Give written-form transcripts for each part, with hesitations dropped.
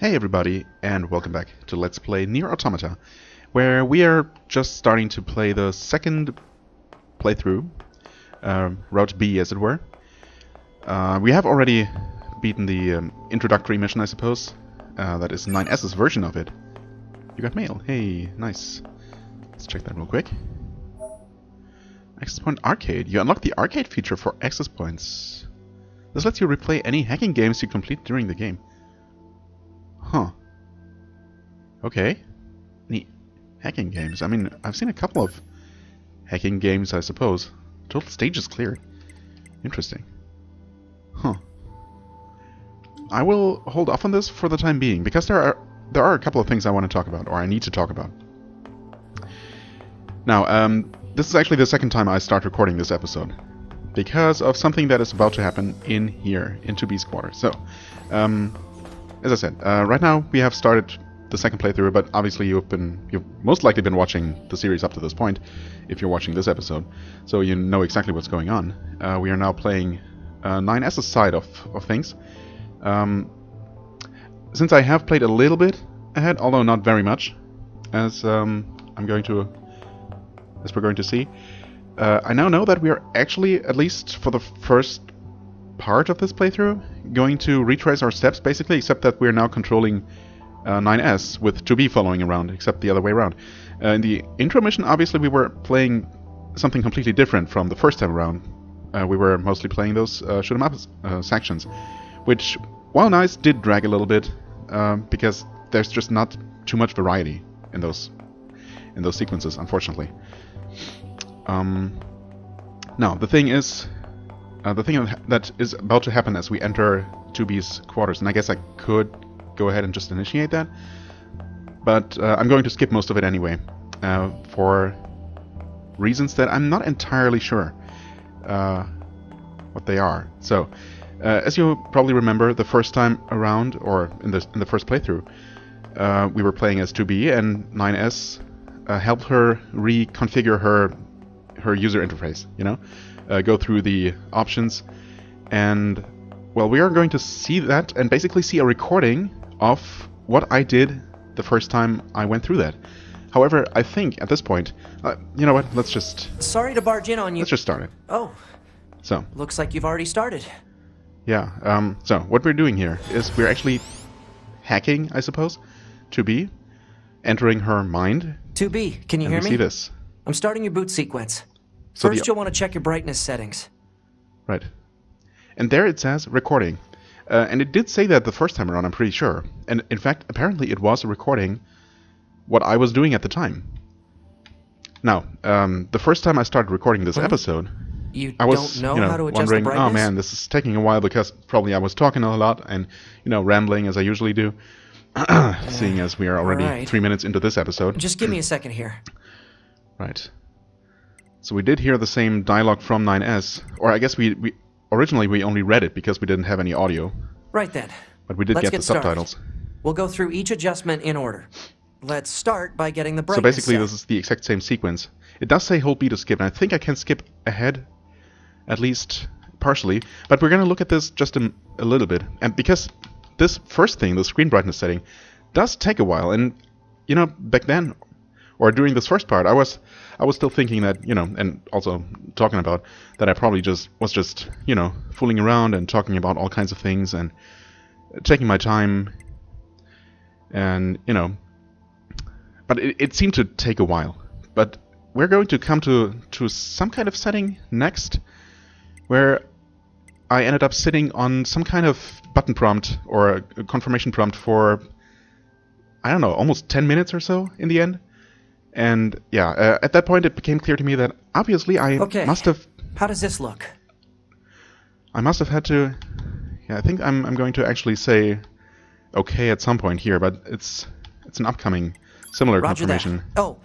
Hey everybody, and welcome back to Let's Play NieR Automata, where we are just starting to play the second playthrough, Route B as it were. We have already beaten the introductory mission, I suppose. That is 9S's version of it. You got mail. Hey, nice. Let's check that real quick. Access Point Arcade. You unlock the arcade feature for access points. This lets you replay any hacking games you complete during the game. Huh. Okay. Neat. Hacking games. I mean, I've seen a couple of hacking games, I suppose. Total stage is cleared. Interesting. Huh. I will hold off on this for the time being, because there are a couple of things I want to talk about, or I need to talk about. Now, this is actually the second time I start recording this episode, because of something that is about to happen in here, in 2B's quarter. So, as I said, right now we have started the second playthrough, but obviously you've most likely been watching the series up to this point, if you're watching this episode, so you know exactly what's going on. We are now playing 9S's side of things. Since I have played a little bit ahead, although not very much, as we're going to see, I now know that we are actually, at least for the first part of this playthrough, going to retrace our steps basically, except that we're now controlling 9S with 2B following around, except the other way around. In the intro mission, obviously we were playing something completely different from the first time around. We were mostly playing those shoot 'em up sections, which, while nice, did drag a little bit, because there's just not too much variety in those sequences, unfortunately. Now the thing is, the thing that is about to happen as we enter 2B's quarters, and I guess I could go ahead and just initiate that, but I'm going to skip most of it anyway, for reasons that I'm not entirely sure what they are. So, as you probably remember, the first time around, or in the first playthrough, we were playing as 2B, and 9S helped her reconfigure her user interface, you know? Go through the options, and well, we are going to see that and basically see a recording of what I did the first time I went through that. However, I think at this point, you know what? Let's just... Sorry to barge in on you. Let's just start it. Oh. So. Looks like you've already started. Yeah. So what we're doing here is we're actually hacking, I suppose, 2B, entering her mind. 2B, can you hear me? See this. I'm starting your boot sequence. So First, you'll want to check your brightness settings. Right. And there it says recording. And it did say that the first time around, I'm pretty sure. And in fact, apparently it was a recording what I was doing at the time. Now, the first time I started recording this episode, I was how to adjust wondering, the brightness? oh man, this is taking a while, because probably I was talking a lot and, rambling as I usually do. Seeing as we are already 3 minutes into this episode. Just give me a second here. Right. So we did hear the same dialogue from 9S, or I guess we originally we only read it because we didn't have any audio. Right then. But we did get the subtitles. We'll go through each adjustment in order. Let's start by getting the brightness So basically set. this is the exact same sequence. It does say hold B to skip, and I think I can skip ahead, at least partially. But we're going to look at this just a little bit. And because this first thing, the screen brightness setting, does take a while. And, back then, or during this first part, I was still thinking that, and also talking about that I probably was just, fooling around and talking about all kinds of things and taking my time and, but it seemed to take a while. But we're going to come to some kind of setting next where I ended up sitting on some kind of button prompt or a confirmation prompt for, I don't know, almost 10 minutes or so in the end. And yeah, at that point it became clear to me that obviously I must have... How does this look? I must have had to... Yeah, I think I'm going to actually say okay at some point here, but it's an upcoming similar Roger confirmation. That. Oh.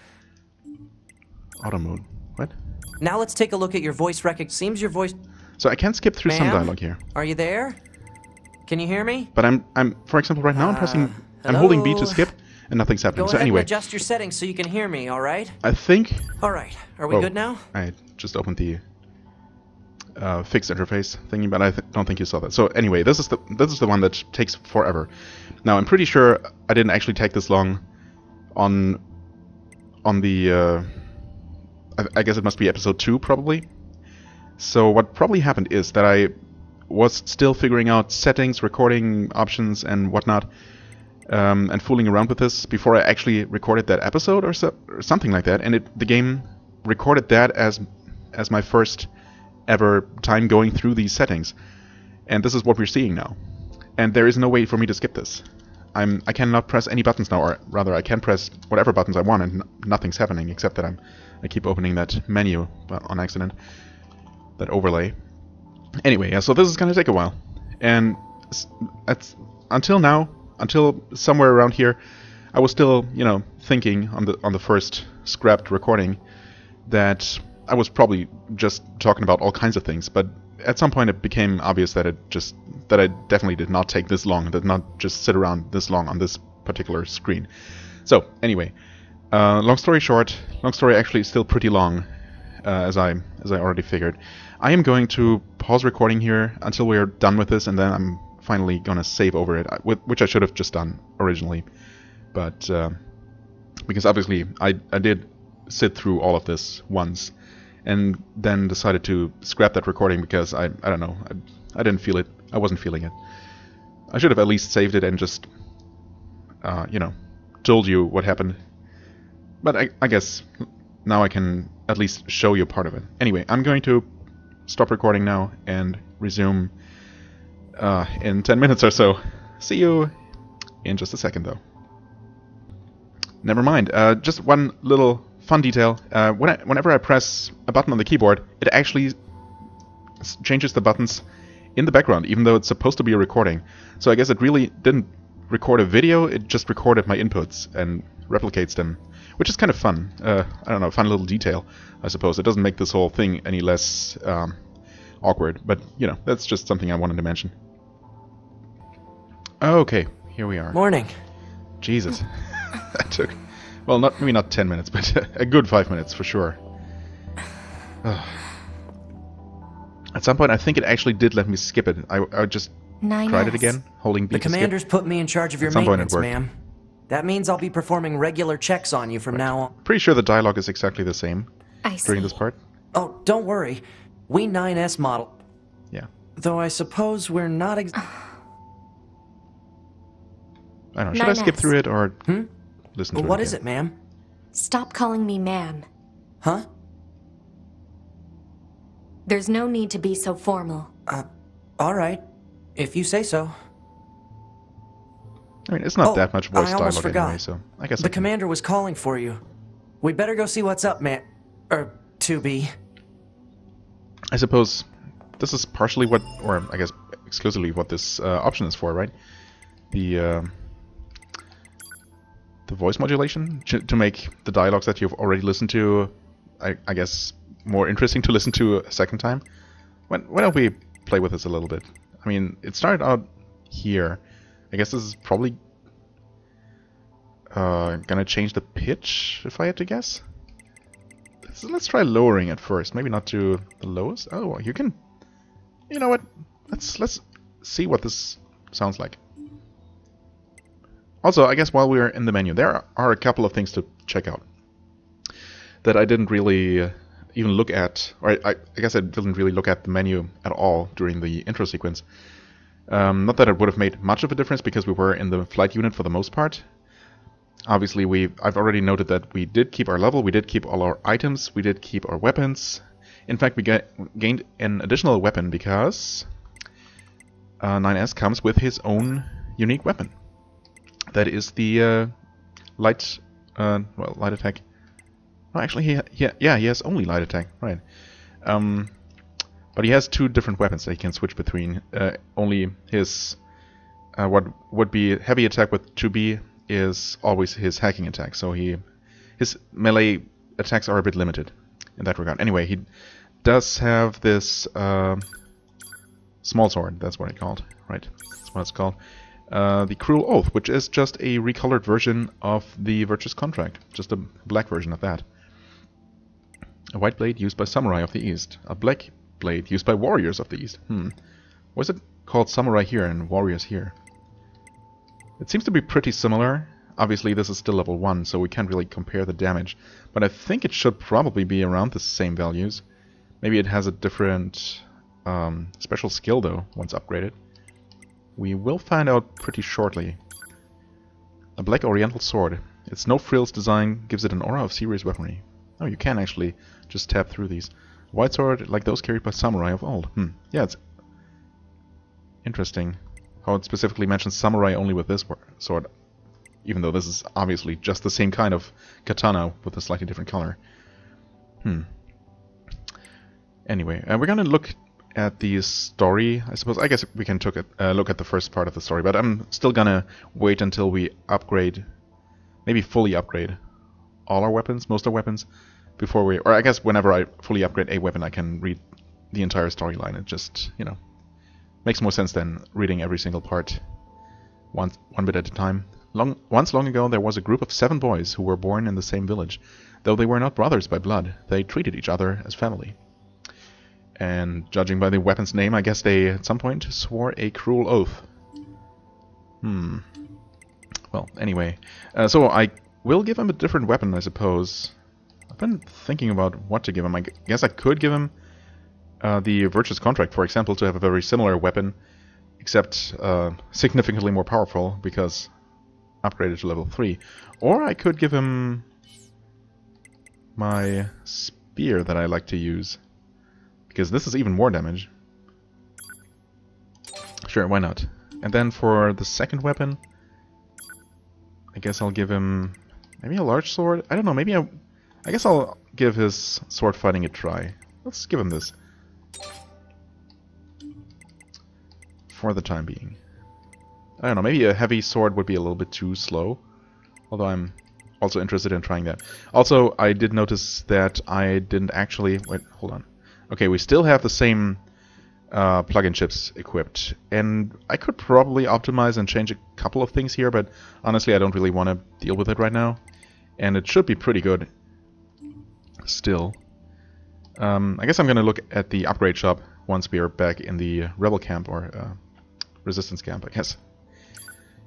Auto mode. What? Now let's take a look at your voice recognition. Seems your voice... So I can skip through some dialogue here. Are you there? Can you hear me? But I'm for example, right now I'm pressing... I'm holding B to skip, and nothing's happening. Go so ahead anyway, and adjust your settings so you can hear me, alright? I think... Alright, are we good now? I just opened the fixed interface thingy, but I don't think you saw that. So anyway, this is the one that takes forever. Now, I'm pretty sure I didn't actually take this long on the... I guess it must be episode 2, probably. So what probably happened is that I was still figuring out settings, recording options, and whatnot, and fooling around with this before I actually recorded that episode or something like that. And the game recorded that as my first ever time going through these settings. And this is what we're seeing now. And there is no way for me to skip this. I cannot press any buttons now, or rather I can press whatever buttons I want and nothing's happening except that I keep opening that menu on accident, that overlay. Anyway, yeah, so this is gonna take a while. And until now, until somewhere around here, I was still, you know, thinking on the first scrapped recording that I was probably just talking about all kinds of things, but at some point it became obvious that I definitely did not take this long, did not just sit around this long on this particular screen. So anyway, long story short, long story actually still pretty long, as I already figured. I am going to pause recording here until we are done with this, and then I'm finally gonna save over it, which I should have just done originally, but because obviously I did sit through all of this once, and then decided to scrap that recording because I don't know, I didn't feel it. I wasn't feeling it. I should have at least saved it and just you know, told you what happened. But I guess now I can at least show you part of it. Anyway, I'm going to stop recording now and resume in 10 minutes or so. See you in just a second, though. Never mind. Just one little fun detail. Whenever I press a button on the keyboard, it actually changes the buttons in the background, even though it's supposed to be a recording. So I guess it really didn't record a video, it just recorded my inputs and replicates them, which is kind of fun. I don't know, fun little detail, I suppose. It doesn't make this whole thing any less awkward, but, you know, that's just something I wanted to mention. Okay, here we are. Morning. Jesus. That took, well, maybe not 10 minutes, but a good 5 minutes for sure. At some point, I think it actually did let me skip it. I just tried it again, holding B The to skip. commander's put me in charge of your maintenance, ma'am. That means I'll be performing regular checks on you from now on. Pretty sure the dialogue is exactly the same during this part. Oh, don't worry. We 9S model. Yeah. Though I suppose we're not I don't know. Should I skip through it or listen to it? What is it, ma'am? Stop calling me ma'am. Huh? There's no need to be so formal. All right. If you say so. I mean, it's not that much voice I almost dialogue forgot. anyway, so I guess The commander was calling for you. We'd better go see what's up, man. 2B. I suppose this is partially what, or I guess exclusively what this option is for, right? The voice modulation to make the dialogues that you've already listened to, I guess, more interesting to listen to a second time. Why don't we play with this a little bit? I mean, it started out here. I guess this is probably gonna change the pitch, if I had to guess. Let's try lowering it first. Maybe not to the lowest. Oh, you can. You know what? Let's see what this sounds like. Also, I guess while we're in the menu, there are a couple of things to check out that I didn't really even look at, or I guess I didn't really look at the menu at all during the intro sequence. Not that it would have made much of a difference because we were in the flight unit for the most part. Obviously, I've already noted that we did keep our level, we did keep all our items, we did keep our weapons. In fact, we gained an additional weapon because 9S comes with his own unique weapon. That is the light attack. Oh, actually, he has only light attack, right? But he has two different weapons that he can switch between. Only his what would be heavy attack with 2B is always his hacking attack. So his melee attacks are a bit limited in that regard. Anyway, he does have this small sword. That's what it's called, right? That's what it's called. The Cruel Oath, which is just a recolored version of the Virtuous Contract, just a black version of that. A white blade used by Samurai of the East. A black blade used by Warriors of the East. Why is it called Samurai here and Warriors here? It seems to be pretty similar. Obviously this is still level 1, so we can't really compare the damage. But I think it should probably be around the same values. Maybe it has a different special skill though, once upgraded. We will find out pretty shortly. A black oriental sword. Its no-frills design gives it an aura of serious weaponry. Oh, you can actually just tap through these. White sword, like those carried by samurai of old. Yeah, it's interesting how it specifically mentions samurai only with this sword. Even though this is obviously just the same kind of katana with a slightly different color. Anyway, we're gonna look at the story, I suppose. I guess we can look at the first part of the story, but I'm still gonna wait until we upgrade, maybe fully upgrade all our weapons, most of our weapons, before we, or I guess whenever I fully upgrade a weapon I can read the entire storyline. It just, you know, makes more sense than reading every single part one bit at a time. Once long ago there was a group of 7 boys who were born in the same village. Though they were not brothers by blood, they treated each other as family. And judging by the weapon's name, I guess they at some point swore a cruel oath. Well, anyway. So I will give him a different weapon, I suppose. I've been thinking about what to give him. I guess I could give him the Virtuous Contract, for example, to have a very similar weapon, except significantly more powerful, because upgraded to level 3. Or I could give him my spear that I like to use, because this is even more damage. Sure, why not? And then for the second weapon, I guess I'll give him maybe a large sword. I don't know, maybe I guess I'll give his sword fighting a try. Let's give him this. For the time being. I don't know, maybe a heavy sword would be a little bit too slow. Although I'm also interested in trying that. Also, I did notice that I didn't actually... Wait, hold on. Okay, we still have the same plug-in chips equipped. And I could probably optimize and change a couple of things here, but honestly I don't really want to deal with it right now. And it should be pretty good still. I guess I'm going to look at the upgrade shop once we are back in the Rebel camp, or Resistance camp, I guess.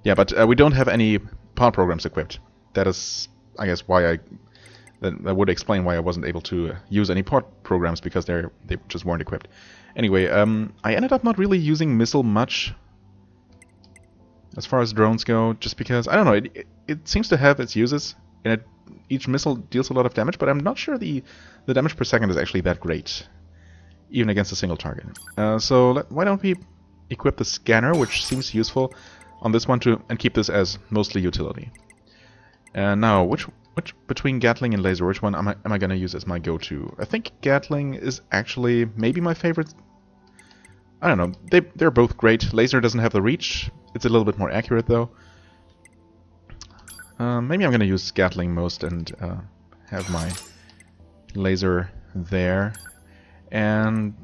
Yeah, but we don't have any pod programs equipped. That is, I guess, why that would explain why I wasn't able to use any pod programs, because they just weren't equipped. Anyway, I ended up not really using missile much as far as drones go, just because, I don't know, it seems to have its uses, and each missile deals a lot of damage, but I'm not sure the damage per second is actually that great, even against a single target. So why don't we equip the scanner, which seems useful on this one, and keep this as mostly utility. Now, which between Gatling and Laser, which one am I going to use as my go-to? I think Gatling is actually maybe my favorite. I don't know. They're both great. Laser doesn't have the reach. It's a little bit more accurate though. Maybe I'm going to use Gatling most and have my Laser there. And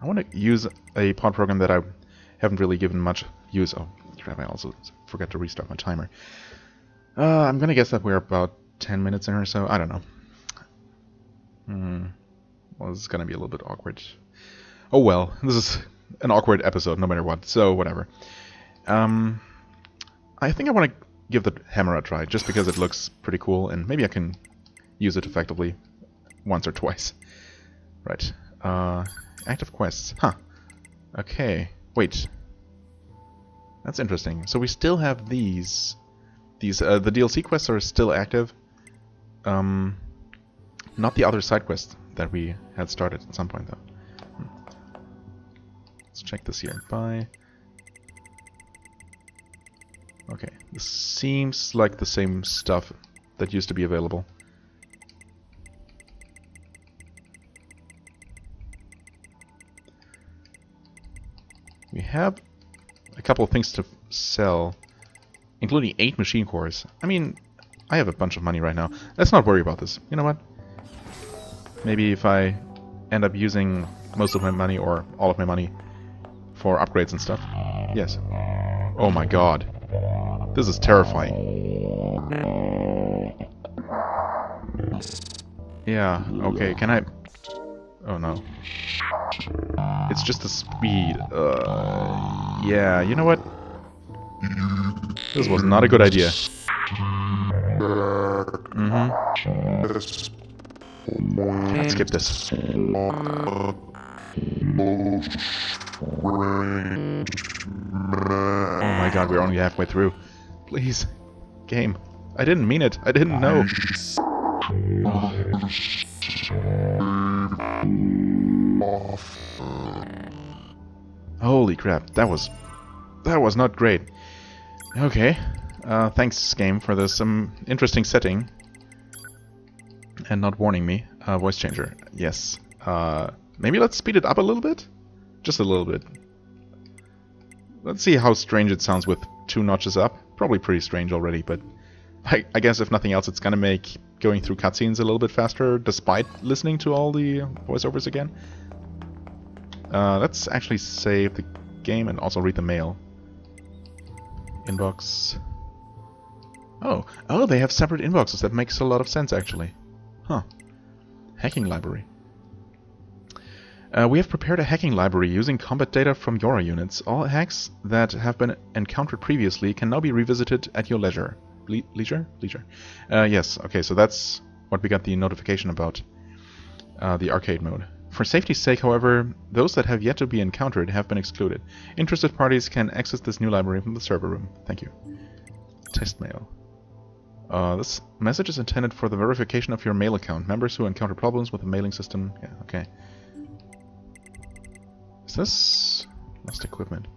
I want to use a pod program that I haven't really given much use. Oh, crap, I also forgot to restart my timer. I'm gonna guess that we're about 10 minutes in or so. I don't know. Well, this is gonna be a little bit awkward. Oh well, this is an awkward episode no matter what, so whatever. I think I want to give the hammer a try, just because it looks pretty cool, and maybe I can use it effectively once or twice. Right. Active quests. Huh. Okay. Wait. That's interesting. So we still have these. The DLC quests are still active. Not the other side quests that we had started at some point, though. Let's check this here. Bye. Okay. This seems like the same stuff that used to be available. We have a couple of things to sell, including 8 machine cores. I mean, I have a bunch of money right now. Let's not worry about this. You know what? Maybe if I end up using most of my money, or all of my money, for upgrades and stuff. Yes. Oh my god. This is terrifying. Yeah, okay, can I... Oh no. It's just the speed. Yeah, you know what? This was not a good idea. Let's skip this. Oh my god, we're only halfway through. Please, game. I didn't mean it. I didn't know. Holy crap, that was not great. Okay, thanks game for this interesting setting and not warning me. Voice changer, yes. Maybe let's speed it up a little bit, just a little bit. Let's see how strange it sounds with 2 notches up. Probably pretty strange already, but I guess if nothing else, it's gonna make going through cutscenes a little bit faster, despite listening to all the voiceovers again. Let's actually save the game and also read the mail. Inbox. Oh, they have separate inboxes. That makes a lot of sense, actually. Huh. Hacking library. We have prepared a hacking library using combat data from Yora units. All hacks that have been encountered previously can now be revisited at your leisure. Leisure? Yes, okay, so that's what we got the notification about. The arcade mode. For safety's sake, however, those that have yet to be encountered have been excluded. Interested parties can access this new library from the server room. Thank you. Test mail. This message is intended for the verification of your mail account. Members who encounter problems with the mailing system... Yeah, okay. Is this... lost equipment?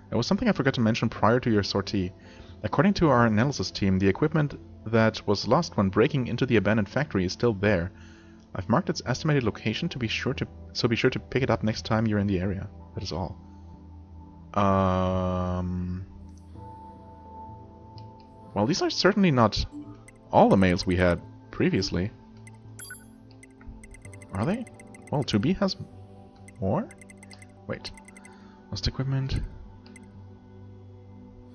There was something I forgot to mention prior to your sortie. According to our analysis team, the equipment that was lost when breaking into the abandoned factory is still there. I've marked its estimated location to be sure to pick it up next time you're in the area. That is all. Well, these are certainly not all the mails we had previously. Are they? Well, 2B has more? Wait. Lost equipment.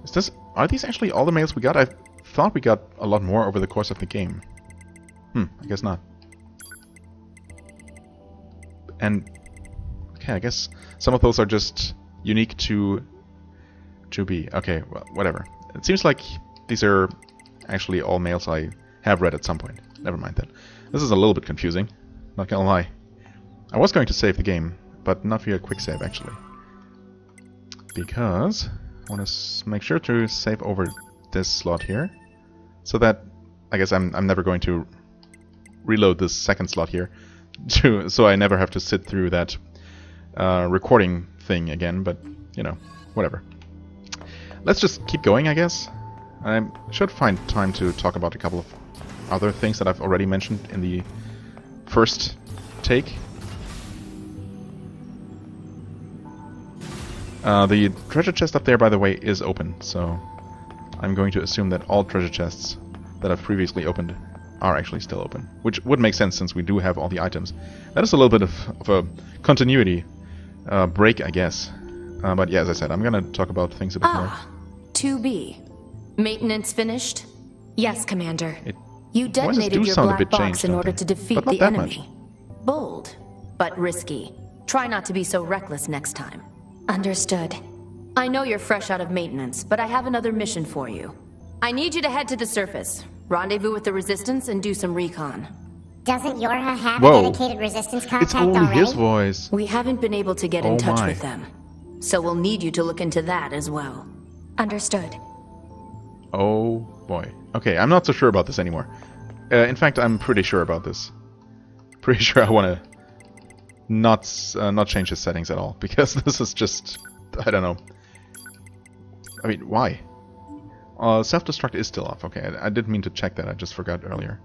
Is this... Are these actually all the mails we got? I thought we got a lot more over the course of the game. I guess not. And... okay, I guess some of those are just unique to 2B. Okay, well, whatever. It seems like these are actually all mails I have read at some point. Never mind that. This is a little bit confusing. Not gonna lie. I was going to save the game, but not via quick save actually. Because I want to make sure to save over this slot here. So that, I guess I'm never going to reload this second slot here. So I never have to sit through that recording thing again, but, you know, whatever. Let's just keep going, I guess. I should find time to talk about a couple of other things that I've already mentioned in the first take. The treasure chest up there, by the way, is open, so I'm going to assume that all treasure chests that I've previously opened are actually still open, which would make sense since we do have all the items. That is a little bit of a continuity break, I guess. But yeah, as I said, I'm going to talk about things a bit more. 2B. Maintenance finished? Yes, Commander. You voices detonated do your sound a black bit box changed, in don't order they? to defeat But not the that enemy. much. Bold, but risky. Try not to be so reckless next time. Understood. I know you're fresh out of maintenance, but I have another mission for you. I need you to head to the surface, rendezvous with the Resistance, and do some recon. Doesn't Yorha have Whoa. a dedicated Resistance contact It's only already? his voice. We haven't been able to get Oh in touch my. with them, so we'll need you to look into that as well. Understood. Oh boy. Okay, I'm not so sure about this anymore. In fact, I'm pretty sure about this. Pretty sure I want to not change the settings at all, because this is just... I don't know. I mean, why? Self-destruct is still off. Okay, I didn't mean to check that. I just forgot earlier.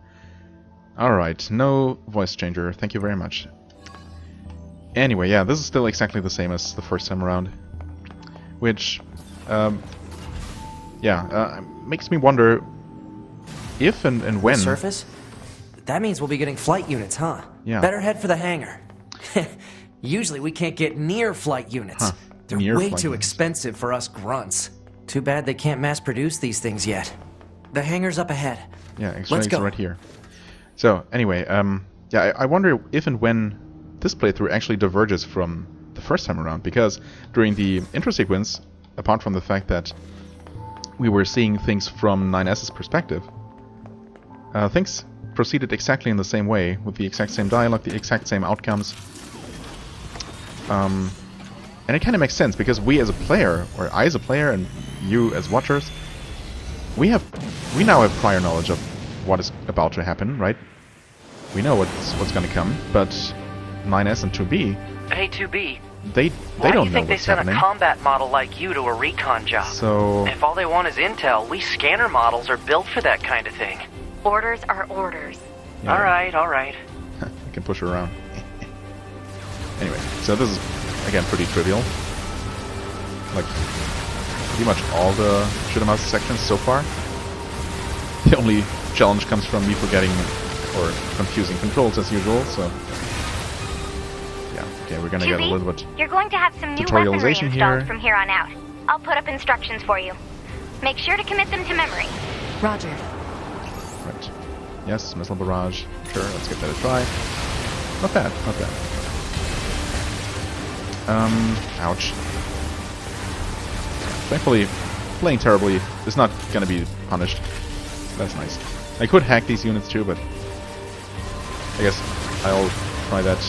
Alright, no voice changer. Thank you very much. Anyway, yeah, this is still exactly the same as the first time around. Which, makes me wonder if and when... Surface? That means we'll be getting flight units, huh? Yeah. Better head for the hangar. Usually we can't get near flight units. Huh. They're Near way flight too units. expensive for us grunts. Too bad they can't mass produce these things yet. The hangar's up ahead. Yeah, Let's X-rays go. right here. So, anyway, I wonder if and when this playthrough actually diverges from the first time around, because during the intro sequence, apart from the fact that we were seeing things from 9S's perspective, things proceeded exactly in the same way, with the exact same dialogue, the exact same outcomes. And it kind of makes sense, because we as a player, or I as a player, and you as watchers, we now have prior knowledge of what is about to happen, right? We know what's going to come, but 9S and 2B... Hey, 2B. They don't know what's happening. Why do you think they sent a combat model like you to a recon job? So... If all they want is intel, we scanner models are built for that kind of thing. Orders are orders. Yeah. Alright. I can push her around. Anyway, so this is, again, pretty trivial. Like, pretty much all the shoot-em-up sections so far. The only challenge comes from me forgetting or confusing controls as usual, so... Yeah, okay, we're gonna get a little bit... You're going to have some new weaponry installed from here on out. I'll put up instructions for you. Make sure to commit them to memory. Roger. Right. Yes, missile barrage. Sure, let's give that a try. Not bad, not bad. Ouch. Thankfully, playing terribly is not gonna be punished. That's nice. I could hack these units too, but I guess I'll try that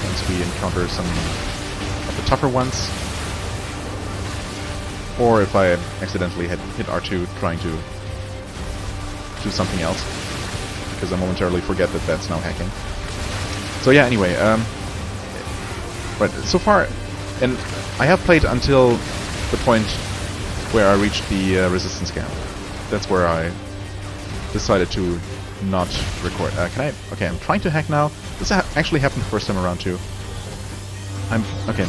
once we encounter some of the tougher ones. Or if I accidentally hit R2 trying to do something else, because I momentarily forget that that's now hacking. So yeah, anyway, but so far, and I have played until the point where I reached the resistance camp. That's where I decided to not record. Okay, I'm trying to hack now. This actually happened the first time around too. Okay.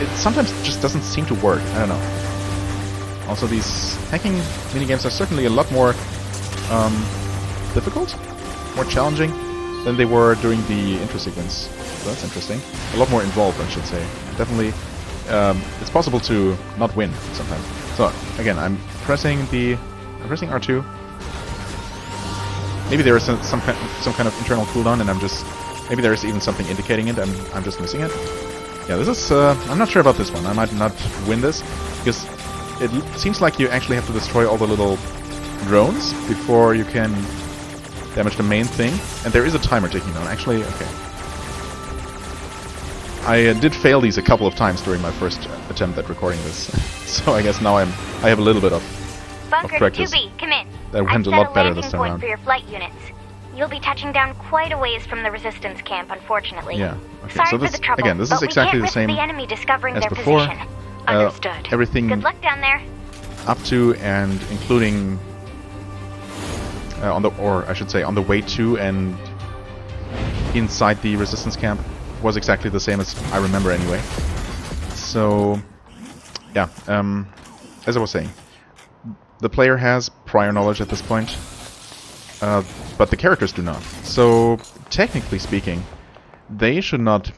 It sometimes just doesn't seem to work. I don't know. Also, these hacking minigames are certainly a lot more difficult, more challenging than they were during the intro sequence. So that's interesting. A lot more involved, I should say. Definitely, it's possible to not win sometimes. So again, I'm pressing R2. Maybe there is some kind of internal cooldown, and maybe there is even something indicating it. I'm just missing it. Yeah, this is. I'm not sure about this one. I might not win this because it seems like you actually have to destroy all the little drones before you can damage the main thing, and there is a timer ticking down. Actually, okay. I did fail these a couple of times during my first attempt at recording this, so I guess now I have a little bit of practice. 2B, come in. That went a lot better this time around. For your flight units. You'll be touching down quite a ways from the resistance camp, unfortunately. Yeah. Okay. Sorry so this, for the trouble, again, this is exactly the same the enemy discovering as their before. Position. Understood. Everything Good luck down there. up to and including on the way to and inside the resistance camp was exactly the same as I remember anyway. So yeah, as I was saying, the player has prior knowledge at this point, but the characters do not. So technically speaking, they should not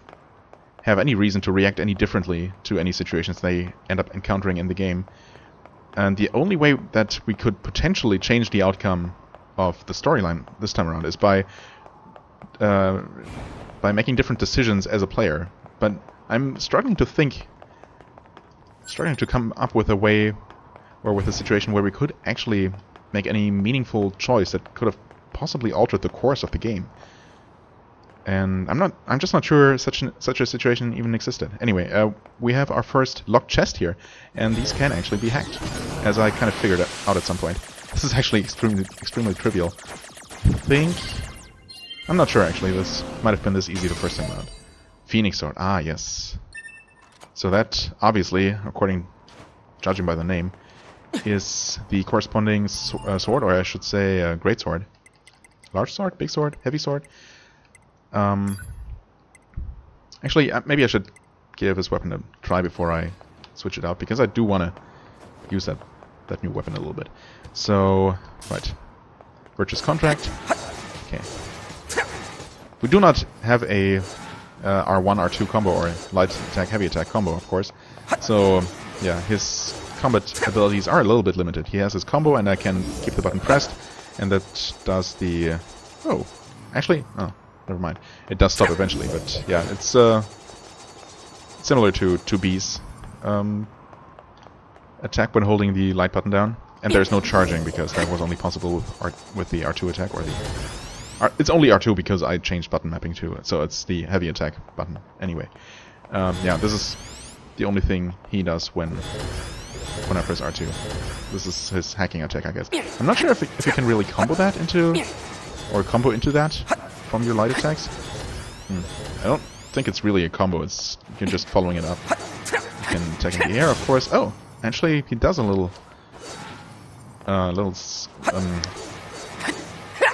have any reason to react any differently to any situations they end up encountering in the game. And the only way that we could potentially change the outcome of the storyline this time around is by making different decisions as a player. But I'm struggling to come up with a way, or with a situation where we could actually make any meaningful choice that could have possibly altered the course of the game. And I'm just not sure such a situation even existed. Anyway, we have our first locked chest here, and these can actually be hacked, as I kind of figured out at some point. This is actually extremely trivial. I'm not sure actually. This might have been this easy the first time around. Phoenix sword. Ah, yes. So that obviously, judging by the name, is the corresponding sword, or I should say, great sword. Large sword, big sword, heavy sword. Actually, maybe I should give this weapon a try before I switch it out, because I do want to use that new weapon a little bit. So, right. Virtuous Contract. Okay. We do not have a R1, R2 combo, or a light attack, heavy attack combo, of course. So, yeah, his combat abilities are a little bit limited. He has his combo, and I can keep the button pressed, and that does the... oh, actually... oh. Never mind. It does stop eventually, but yeah, it's similar to 2B's attack when holding the light button down. And there's no charging because that was only possible with the R2 attack, or the... it's only R2 because I changed button mapping to it, so it's the heavy attack button. Anyway, yeah, this is the only thing he does when I press R2. This is his hacking attack, I guess. I'm not sure if you can really combo that into... or combo into that from your light attacks. I don't think it's really a combo, it's you're just following it up. You can attack in the air, of course. Oh, actually, he does a little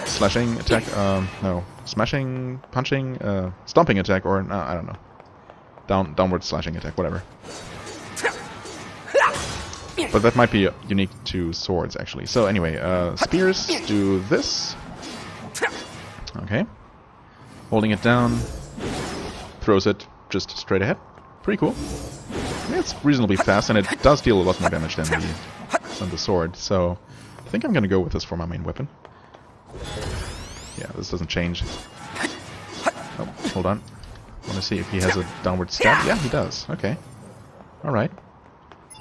slashing attack, no, smashing, punching, stomping attack, or I don't know, downward slashing attack, whatever. But that might be unique to swords, actually. So anyway, spears do this. Okay, holding it down, throws it just straight ahead. Pretty cool. Yeah, it's reasonably fast, and it does deal a lot more damage than the sword. So I think I'm gonna go with this for my main weapon. Yeah, this doesn't change. Oh, hold on. I want to see if he has a downward stab. Yeah, he does. Okay. Alright.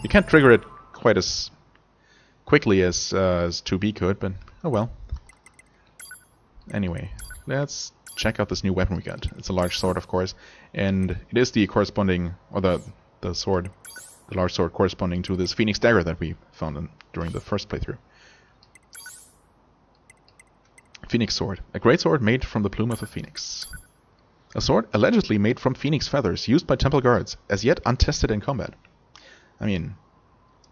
You can't trigger it quite as quickly as 2B could, but oh well. Anyway, let's check out this new weapon we got. It's a large sword, of course, and it is the corresponding, or the sword, the large sword corresponding to this Phoenix dagger that we found during the first playthrough. Phoenix sword, a great sword made from the plume of a phoenix. A sword allegedly made from phoenix feathers, used by temple guards, as yet untested in combat. I mean,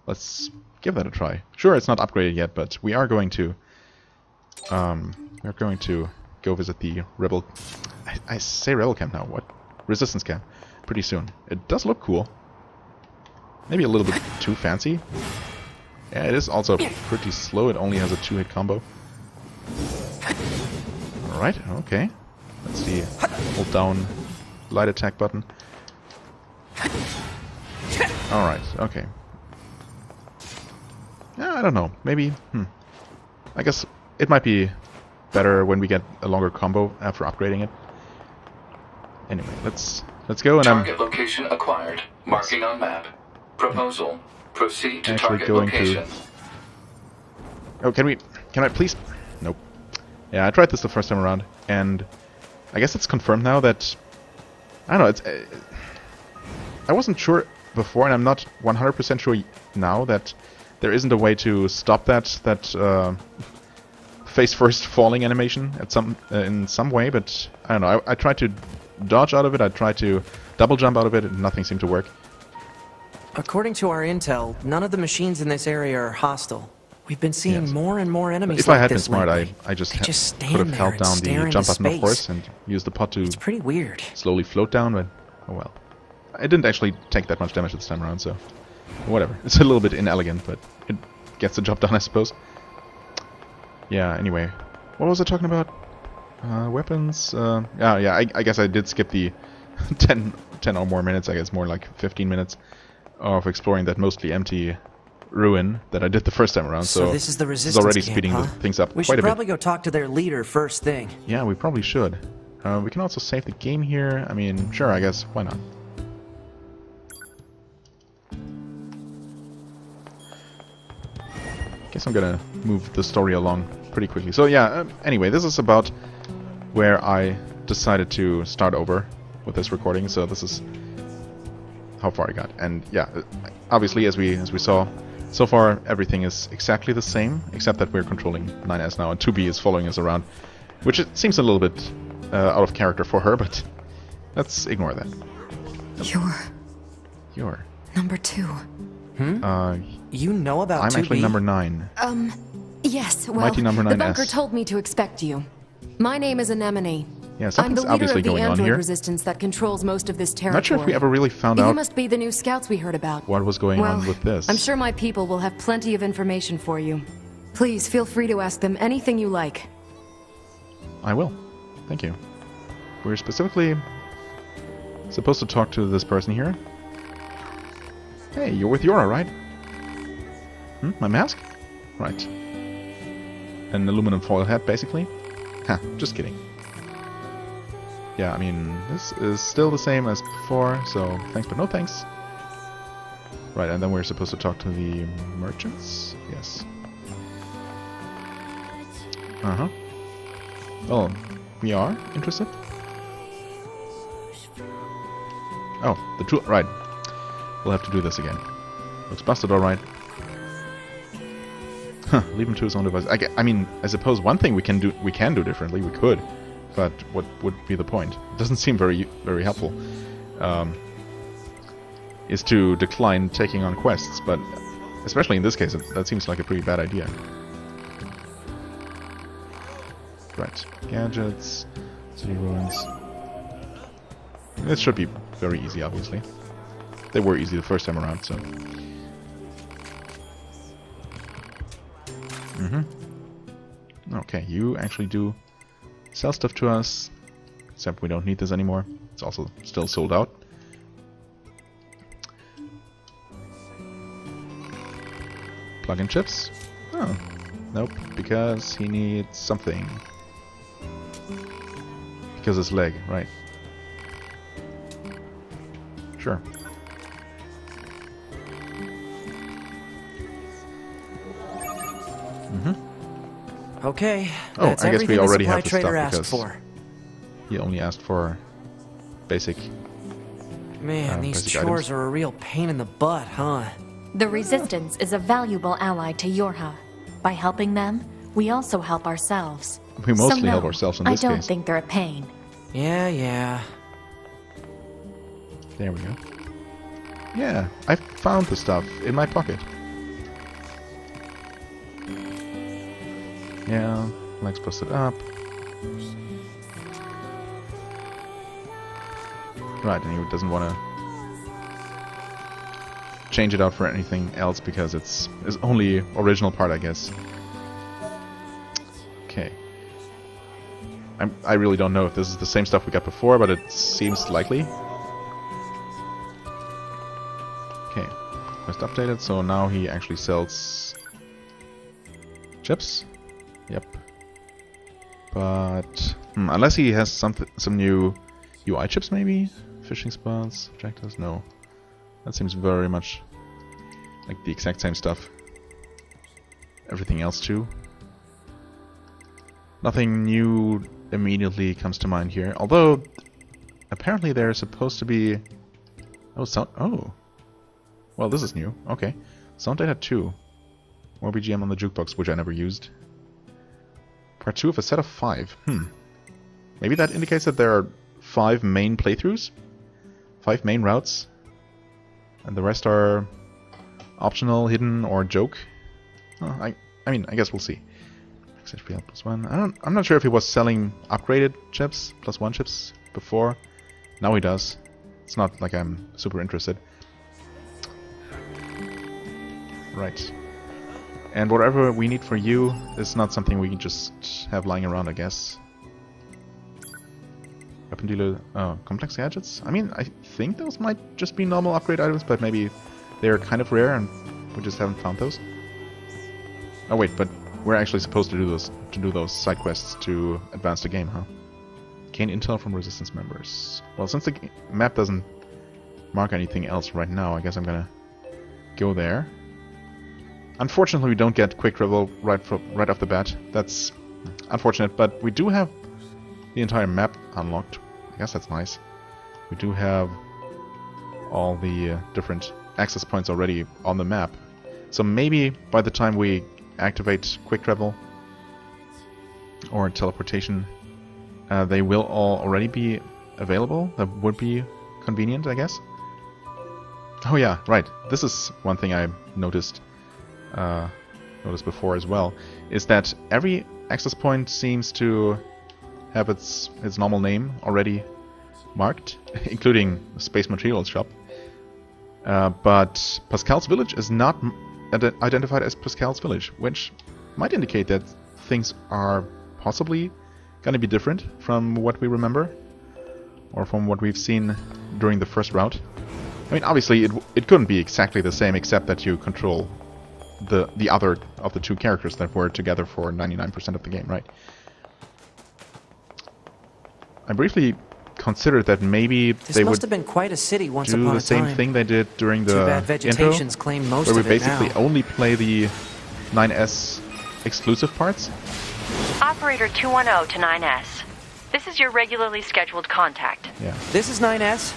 let's give that a try. Sure, it's not upgraded yet, but we are going to go visit the rebel. I say rebel camp now. What? Resistance camp. Pretty soon. It does look cool. Maybe a little bit too fancy. Yeah, it is also pretty slow. It only has a 2-hit combo. Alright, okay. Let's see. Hold down light attack button. Alright, okay. Yeah, I don't know. Maybe, I guess it might be better when we get a longer combo after upgrading it. Anyway, let's go, and target location acquired. Marking on map. Proposal. Proceed to target location. Oh, can I please? Nope. Yeah, I tried this the first time around, and I guess it's confirmed now that I don't know. It's I wasn't sure before, and I'm not 100% sure now that there isn't a way to stop that face first falling animation at in some way. But I don't know. I tried to dodge out of it. I tried to double jump out of it, and nothing seemed to work. According to our intel, none of the machines in this area are hostile. We've been seeing more and more enemies. If like I had been this smart, lately. I just stand could have there held and down stare the into jump button, of space. course, and used the pot to It's pretty weird. slowly float down. But oh well, I didn't actually take that much damage this time around, so whatever. It's a little bit inelegant, but it gets the job done, I suppose. Yeah. Anyway, what was I talking about? Weapons. Yeah. I guess I did skip the 10 or more minutes. I guess more like 15 minutes of exploring that mostly empty ruin that I did the first time around. So this is the resistance it's already camp, speeding huh? things up We quite should a bit. probably go talk to their leader first thing. Yeah, we probably should. We can also save the game here. I mean, sure, I guess. Why not? Guess I'm gonna move the story along pretty quickly. So yeah, anyway, this is about where I decided to start over with this recording. So this is how far I got. And yeah, obviously, as we saw, so far everything is exactly the same, except that we're controlling 9S now, and 2B is following us around, which it seems a little bit out of character for her, but let's ignore that. You're number 2. You know about I'm 2B? actually number 9. Yes, well, Mighty number the 9S. bunker told me to expect you. My name is Anemone. Yeah, I'm something's the leader obviously of the going on android here. resistance that controls most of this territory. Not sure if we ever really found You out must be the new scouts we heard about. what was going Well, on with this. I'm sure my people will have plenty of information for you. Please feel free to ask them anything you like. I will. Thank you. We're specifically supposed to talk to this person here. Hey, you're with Yora, right? My mask? Right. An aluminum foil hat, basically? Ha, just kidding. Yeah, I mean, this is still the same as before, so thanks but no thanks. Right, and then we're supposed to talk to the merchants? Yes. Uh-huh. Well, we are interested? Oh, the tool, right. We'll have to do this again. Looks busted, alright. Huh, leave him to his own device. I mean, I suppose one thing we can do differently, we could. But what would be the point? It doesn't seem very helpful. Is to decline taking on quests, but especially in this case, that seems like a pretty bad idea. Right, gadgets, city ruins. It should be very easy, obviously. They were easy the first time around, so. Okay, you actually do sell stuff to us, except we don't need this anymore. It's also still sold out. Plug-in chips? Oh, nope, because he needs something. Because his leg, right. Sure. Okay, oh, that's I guess we already have the trader stuff asked for. He only asked for basic. Man, these basic chores items. are a real pain in the butt, huh? The Resistance is a valuable ally to Yorha. By helping them, we also help ourselves. We mostly so help no, ourselves in this I don't case. think they're a pain. Yeah. There we go. Yeah, I found the stuff in my pocket. Yeah, legs busted up. Right, and he doesn't want to change it out for anything else because it's his only original part, I guess. Okay. I really don't know if this is the same stuff we got before, but it seems likely. Okay, quest updated, so now he actually sells chips. Yep. But unless he has some new UI chips, maybe fishing spots, objectives. No, that seems very much like the exact same stuff. Everything else too. Nothing new immediately comes to mind here. Although apparently they're supposed to be. Oh, well, this is new. Okay, Sound Data 2. More BGM on the jukebox, which I never used. Part 2 of a set of 5. Maybe that indicates that there are 5 main playthroughs? 5 main routes? And the rest are optional, hidden, or joke? I mean, I guess we'll see. XHPL +1. I'm not sure if he was selling upgraded chips, +1 chips, before. Now he does. It's not like I'm super interested. Right. And whatever we need for you is not something we can just have lying around, I guess. Weapon dealer, complex gadgets? I mean, I think those might just be normal upgrade items, but maybe they're kind of rare and we just haven't found those. Oh wait, but we're actually supposed to do those side quests to advance the game, huh? Gain intel from Resistance members. Well, since the map doesn't mark anything else right now, I guess I'm gonna go there. Unfortunately, we don't get quick travel right off the bat. That's unfortunate, but we do have the entire map unlocked. I guess that's nice. We do have all the different access points already on the map. So maybe by the time we activate quick travel or teleportation, they will all already be available. That would be convenient, I guess. Oh yeah, right. This is one thing I noticed before as well, is that every access point seems to have its normal name already marked, including Space Materials Shop. But Pascal's Village is not identified as Pascal's Village, which might indicate that things are possibly going to be different from what we remember, or from what we've seen during the first route. I mean, obviously it couldn't be exactly the same, except that you control the other of the two characters that were together for 99% of the game, right? I briefly considered that maybe they would must have been quite a city once do upon the a same time. thing they did during the Too bad vegetation's intro, claimed most where we of it basically now. only play the 9S exclusive parts. Operator 210 to 9S. This is your regularly scheduled contact. Yeah. This is 9S.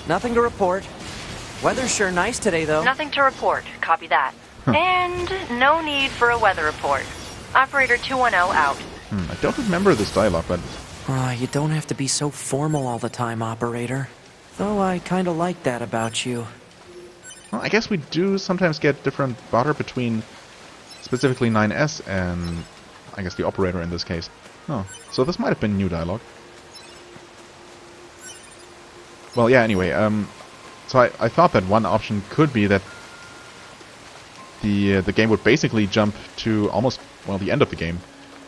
Nothing to report. Weather's sure nice today, though. Nothing to report. Copy that. And no need for a weather report. Operator 210 out. I don't remember this dialogue, but You don't have to be so formal all the time, operator. Though I kinda like that about you. well, I guess we do sometimes get different barter between specifically 9S and I guess the operator in this case. Oh, so this might have been new dialogue. Well, yeah, anyway, so I thought that one option could be that the game would basically jump to almost, well, the end of the game,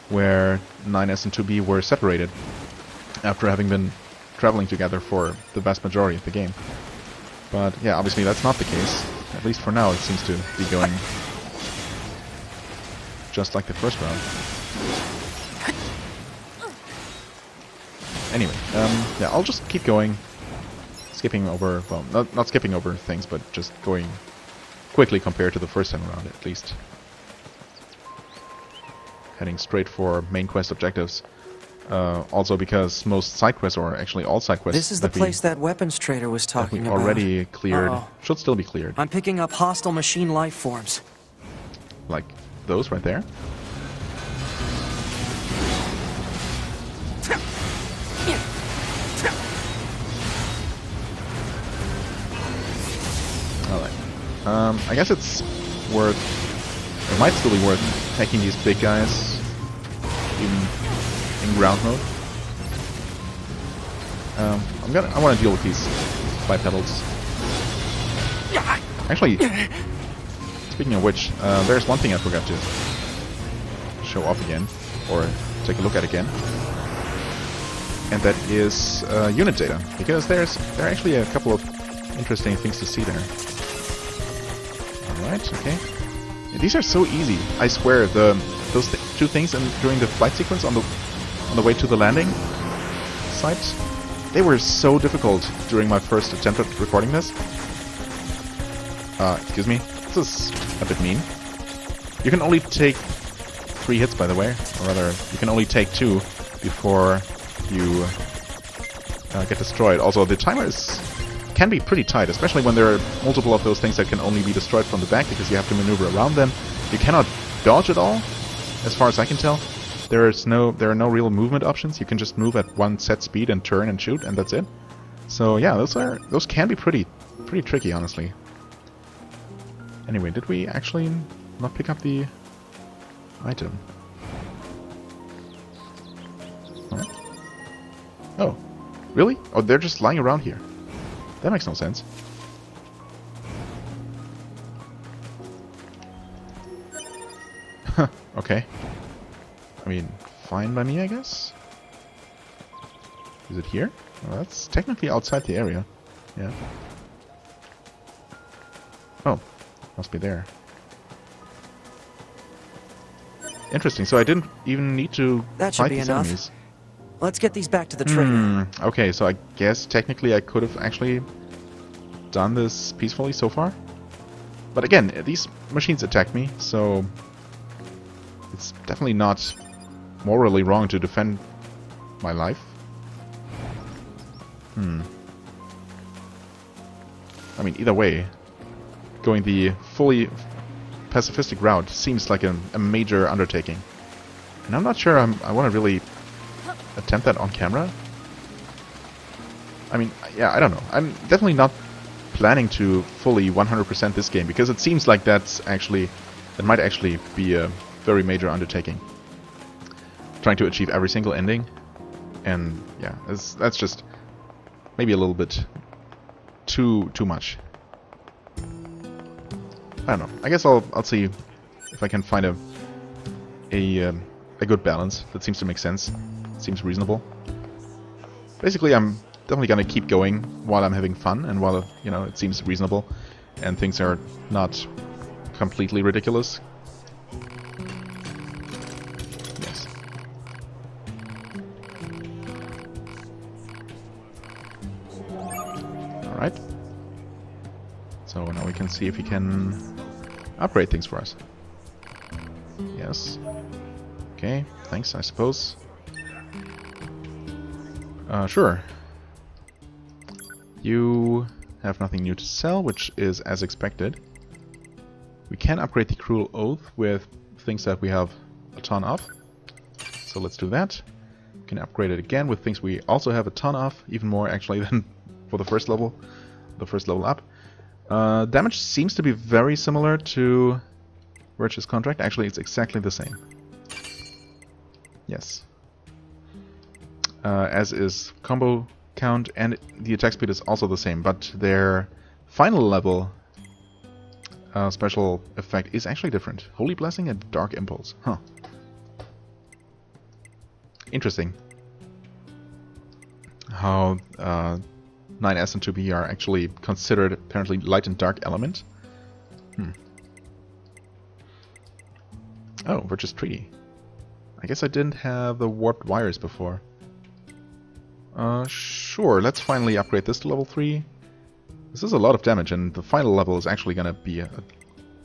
where 9S and 2B were separated after having been traveling together for the vast majority of the game. But yeah, obviously that's not the case. At least for now, it seems to be going just like the first round. Anyway, yeah, I'll just keep going, skipping over, well, not skipping over things, but just going quickly compared to the first time around, at least. Heading straight for main quest objectives. Also because most side quests, or actually all side quests, This is the place that weapons trader was talking about. already cleared, should still be cleared. I'm picking up hostile machine life forms. Like those right there. Alright. I guess it's worth... It might still be worth taking these big guys in ground mode. I want to deal with these bipedals. Actually, speaking of which, there's one thing I forgot to show off again, or take a look at again, and that is unit data, because there are actually a couple of interesting things to see there. Alright, okay. Yeah, these are so easy, I swear. Those two things during the flight sequence on the way to the landing site, they were so difficult during my first attempt at recording this. Excuse me, this is a bit mean. You can only take 3 hits, by the way, or rather, you can only take 2 before you get destroyed. Also, the timer can be pretty tight, especially when there are multiple of those things that can only be destroyed from the back, because you have to maneuver around them. You cannot dodge at all, as far as I can tell. There are no real movement options. You can just move at one set speed and turn and shoot, and that's it. So yeah, those can be pretty tricky, honestly. Anyway, did we actually not pick up the item? Huh? Oh, really? Oh, they're just lying around here. That makes no sense. Huh, okay. I mean, fine by me, I guess? Is it here? Well, that's technically outside the area. Yeah. Oh, must be there. Interesting, so I didn't even need to fight these enemies. Let's get these back to the trader. Okay, so I guess technically I could have actually done this peacefully so far. But again, these machines attacked me, so it's definitely not morally wrong to defend my life. I mean, either way, going the fully pacifistic route seems like a major undertaking. And I'm not sure I want to really attempt that on camera. I mean, yeah, I don't know. I'm definitely not planning to fully 100% this game, because it seems like that might actually be a very major undertaking. Trying to achieve every single ending, and yeah, that's just maybe a little bit too much. I don't know. I guess I'll see if I can find a good balance that seems to make sense. Seems reasonable. Basically, I'm definitely gonna keep going while I'm having fun, and while, you know, it seems reasonable and things are not completely ridiculous. Yes. we can see if he can upgrade things for us. Yes. Okay, thanks, I suppose. Sure. You have nothing new to sell, which is as expected. We can upgrade the Cruel Oath with things that we have a ton of. So let's do that. We can upgrade it again with things we also have a ton of, even more actually than for the first level up. Damage seems to be very similar to Virtuous Contract. Actually, it's exactly the same. Yes. As is combo count, and the attack speed is also the same, but their final level special effect is actually different. Holy Blessing and Dark Impulse. Huh. Interesting. How 9S and 2B are actually considered apparently light and dark element. Oh, Virtuous Treaty. I guess I didn't have the warped wires before. Sure, let's finally upgrade this to level 3. This is a lot of damage, and the final level is actually gonna be a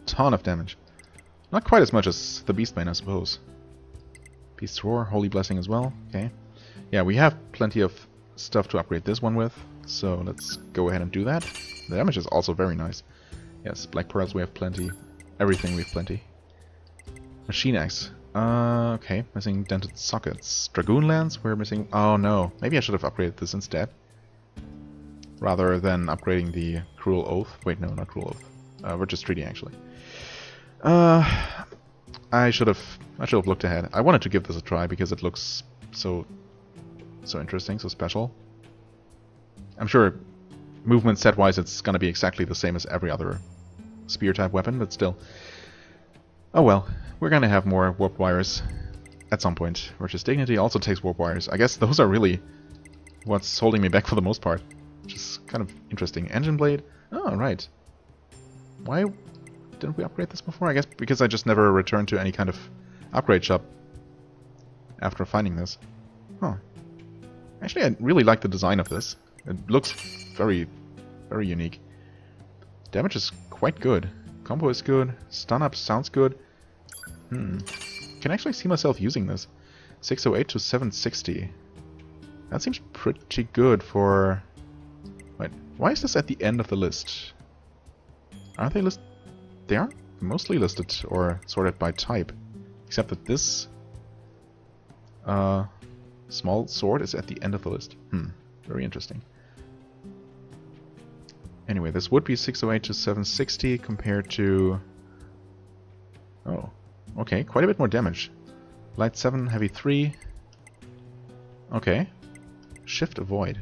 ton of damage. Not quite as much as the Beastbane, I suppose. Beast's Roar, Holy Blessing as well. Okay. Yeah, we have plenty of stuff to upgrade this one with, so let's go ahead and do that. The damage is also very nice. Yes, Black Pearls we have plenty. Everything we have plenty. Machine Axe. Okay, missing dented sockets. Dragoon Lance, we're missing... Oh no, maybe I should have upgraded this instead. Rather than upgrading the Cruel Oath. Wait, no, not Cruel Oath. Virtuous Treaty, actually. I should have looked ahead. I wanted to give this a try because it looks so interesting, so special. I'm sure movement set-wise it's gonna be exactly the same as every other spear-type weapon, but still. Oh well. We're gonna have more warp wires at some point. Virtuous Dignity also takes warp wires. I guess those are really what's holding me back for the most part. Which is kind of interesting. Engine Blade. Oh, right. Why didn't we upgrade this before? I guess because I just never returned to any kind of upgrade shop after finding this. Huh. Actually, I really like the design of this. It looks very, very unique. Damage is quite good. Combo is good. Stun up sounds good. Can actually see myself using this. 608 to 760. That seems pretty good for... Wait, why is this at the end of the list? Aren't they listed? They aren't mostly listed or sorted by type. Except that this small sword is at the end of the list. Very interesting. Anyway, this would be 608 to 760 compared to... Oh. Okay, quite a bit more damage. Light 7, heavy 3. Okay. Shift avoid.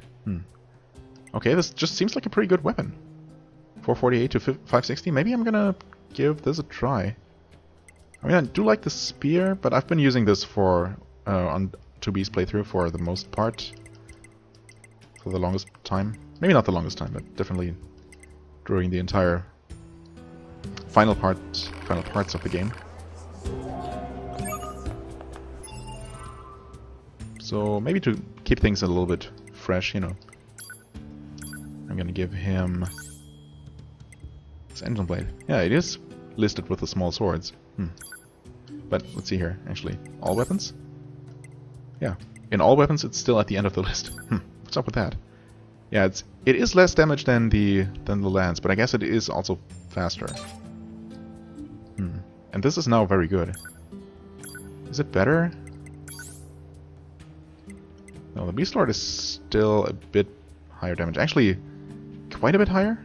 Okay, this just seems like a pretty good weapon. 448 to 560. Maybe I'm gonna give this a try. I mean, I do like the spear, but I've been using this for on 2B's playthrough for the most part. For the longest time. Maybe not the longest time, but definitely during the entire final parts of the game. So maybe to keep things a little bit fresh, you know, I'm gonna give him this Engine Blade. Yeah, it is listed with the small swords. But let's see here, actually. All weapons? Yeah. In all weapons it's still at the end of the list. What's up with that? Yeah, it is less damage than the lance, but I guess it is also faster. And this is now very good. Is it better? No, the Beast Lord is still a bit higher damage. Actually, quite a bit higher.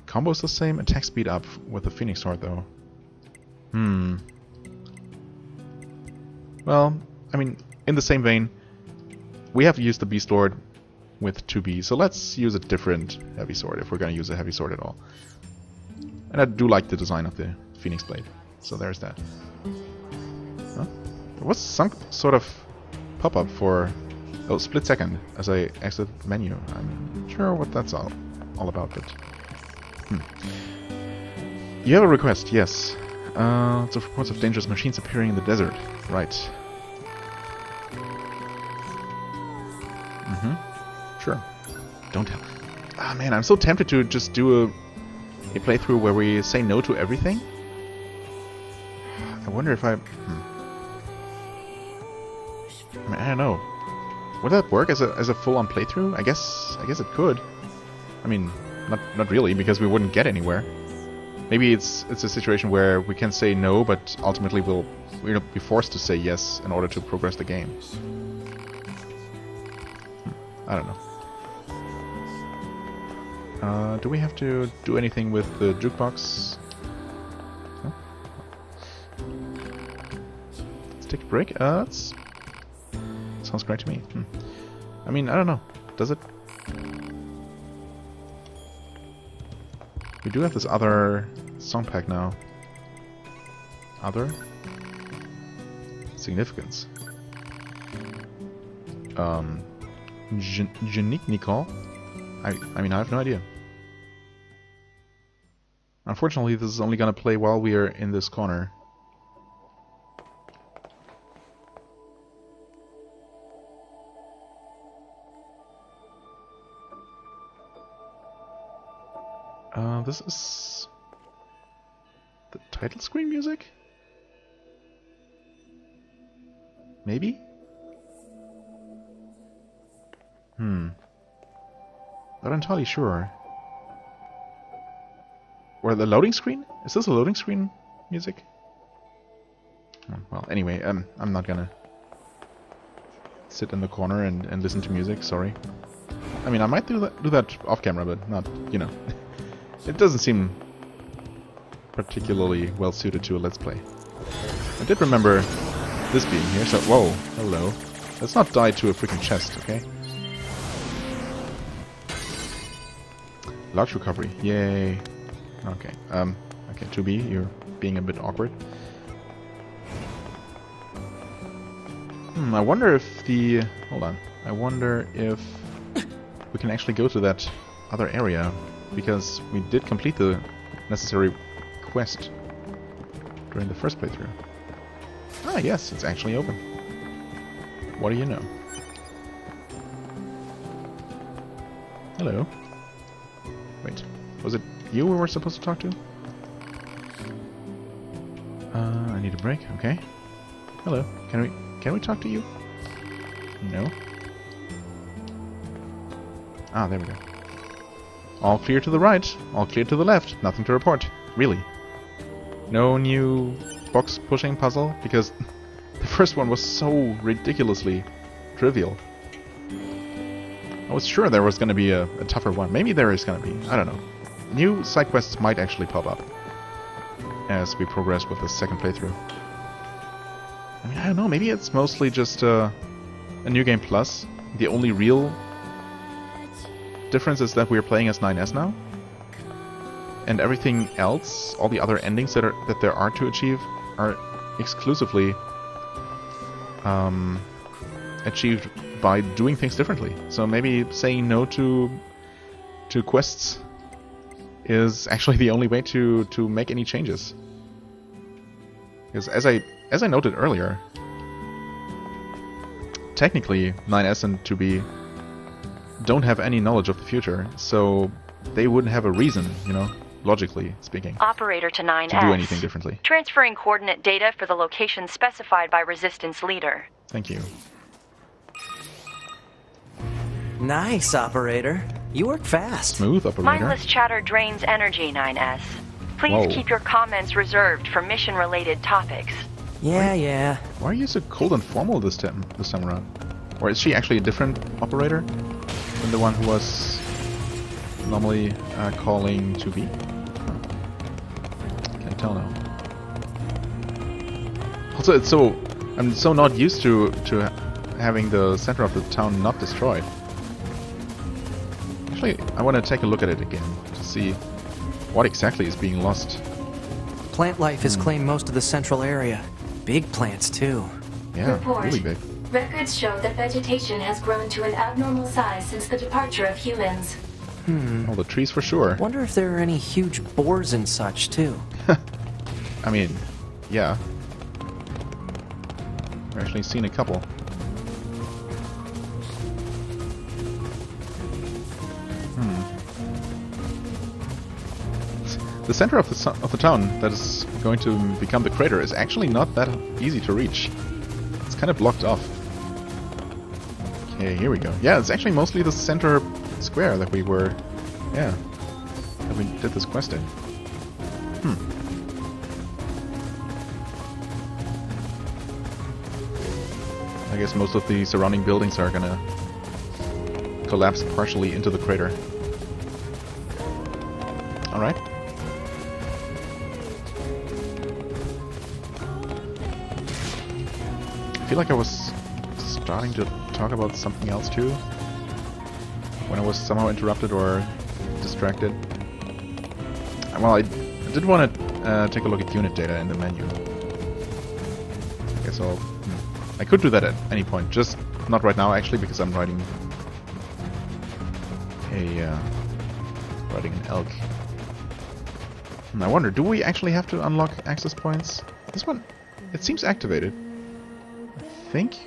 Combo's the same, attack speed up with the Phoenix Sword though. Well, I mean, in the same vein, we have used the Beast Lord with 2B, so let's use a different heavy sword if we're gonna use a heavy sword at all. And I do like the design of the Phoenix Blade, so there's that. Huh? There was some sort of pop-up for a split second as I exit the menu. I'm not sure what that's all about, but... You have a request, yes. Lots of reports of dangerous machines appearing in the desert. Right. Sure. Don't tell. Ah man, I'm so tempted to just do a playthrough where we say no to everything? I wonder if I mean, I don't know. Would that work as a full-on playthrough? I guess it could. I mean, not really, because we wouldn't get anywhere. Maybe it's a situation where we can say no, but ultimately we'll be forced to say yes in order to progress the game. I don't know. Do we have to do anything with the jukebox? No? Let's take a break. Sounds great to me. I mean, I don't know. Does it? We do have this other song pack now. Other? Significance. Unique Nicole? I mean, I have no idea. Unfortunately, this is only gonna play while we are in this corner. This is the title screen music? Maybe? Not entirely sure. Or the loading screen? Is this a loading screen music? Well, anyway, I'm not gonna sit in the corner and listen to music, sorry. I mean, I might do that off camera, but not, you know. It doesn't seem particularly well suited to a Let's Play. I did remember this being here, so... Whoa, hello. Let's not die to a freaking chest, okay? Large recovery, yay. Okay, okay, 2B, you're being a bit awkward. I wonder if the... Hold on. I wonder if we can actually go to that other area, because we did complete the necessary quest during the first playthrough. Ah, yes, it's actually open. What do you know? Hello. Wait, was it you we were supposed to talk to? I need a break, okay. Hello, can we talk to you? No? Ah, there we go. All clear to the right, all clear to the left, nothing to report. Really? No new box pushing puzzle? Because the first one was so ridiculously trivial. I was sure there was going to be a tougher one. Maybe there is going to be. I don't know. New side quests might actually pop up as we progress with the second playthrough. I mean, I don't know. Maybe it's mostly just a New Game Plus. The only real difference is that we're playing as 9S now, and everything else, all the other endings that there are to achieve, are exclusively achieved by doing things differently. So maybe saying no to quests is actually the only way to make any changes. Because as I noted earlier, technically 9S and 2B don't have any knowledge of the future, so they wouldn't have a reason, you know, logically speaking, Operator to 9S. to do anything differently. Transferring coordinate data for the location specified by Resistance Leader. Thank you. Nice, Operator. You work fast. Smooth, Operator. Mindless chatter drains energy, 9S. Please Whoa. keep your comments reserved for mission-related topics. Yeah. Why are you so cold and formal this time around? Or is she actually a different operator than the one who was normally calling 2B? Can't tell now. Also, I'm so not used to having the center of the town not destroyed. Actually, I want to take a look at it again to see what exactly is being lost. Plant life has claimed most of the central area. Big plants, too. Yeah, Report. really big. Records show that vegetation has grown to an abnormal size since the departure of humans. All the trees for sure. Wonder if there are any huge boars and such, too. I mean, yeah. I've actually seen a couple. the center of the town that is going to become the crater is actually not that easy to reach. It's kind of blocked off. Okay, here we go. Yeah, it's actually mostly the center square that we were... Yeah. That we did this quest in. I guess most of the surrounding buildings are gonna collapse partially into the crater. Alright. I feel like I was starting to talk about something else too, when I was somehow interrupted or distracted. Well, I did want to take a look at unit data in the menu. I guess I could do that at any point, just not right now actually, because I'm riding an elk. And I wonder, do we actually have to unlock access points? This one, it seems activated. I think.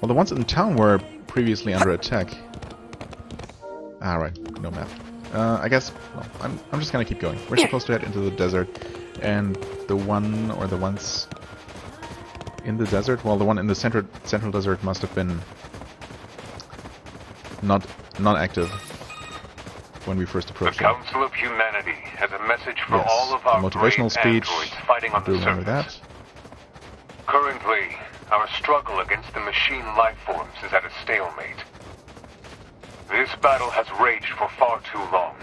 Well, the ones in town were previously under attack. Ah, right, no map. I guess, well, I'm just gonna keep going. We're supposed to head into the desert, and the one or the ones in the desert, well, the one in the central desert must have been not active when we first approached. The Council of Humanity has a message for all of our motivational speech. androids fighting on the Remember surface. that. Currently, our struggle against the machine life forms is at a stalemate. This battle has raged for far too long.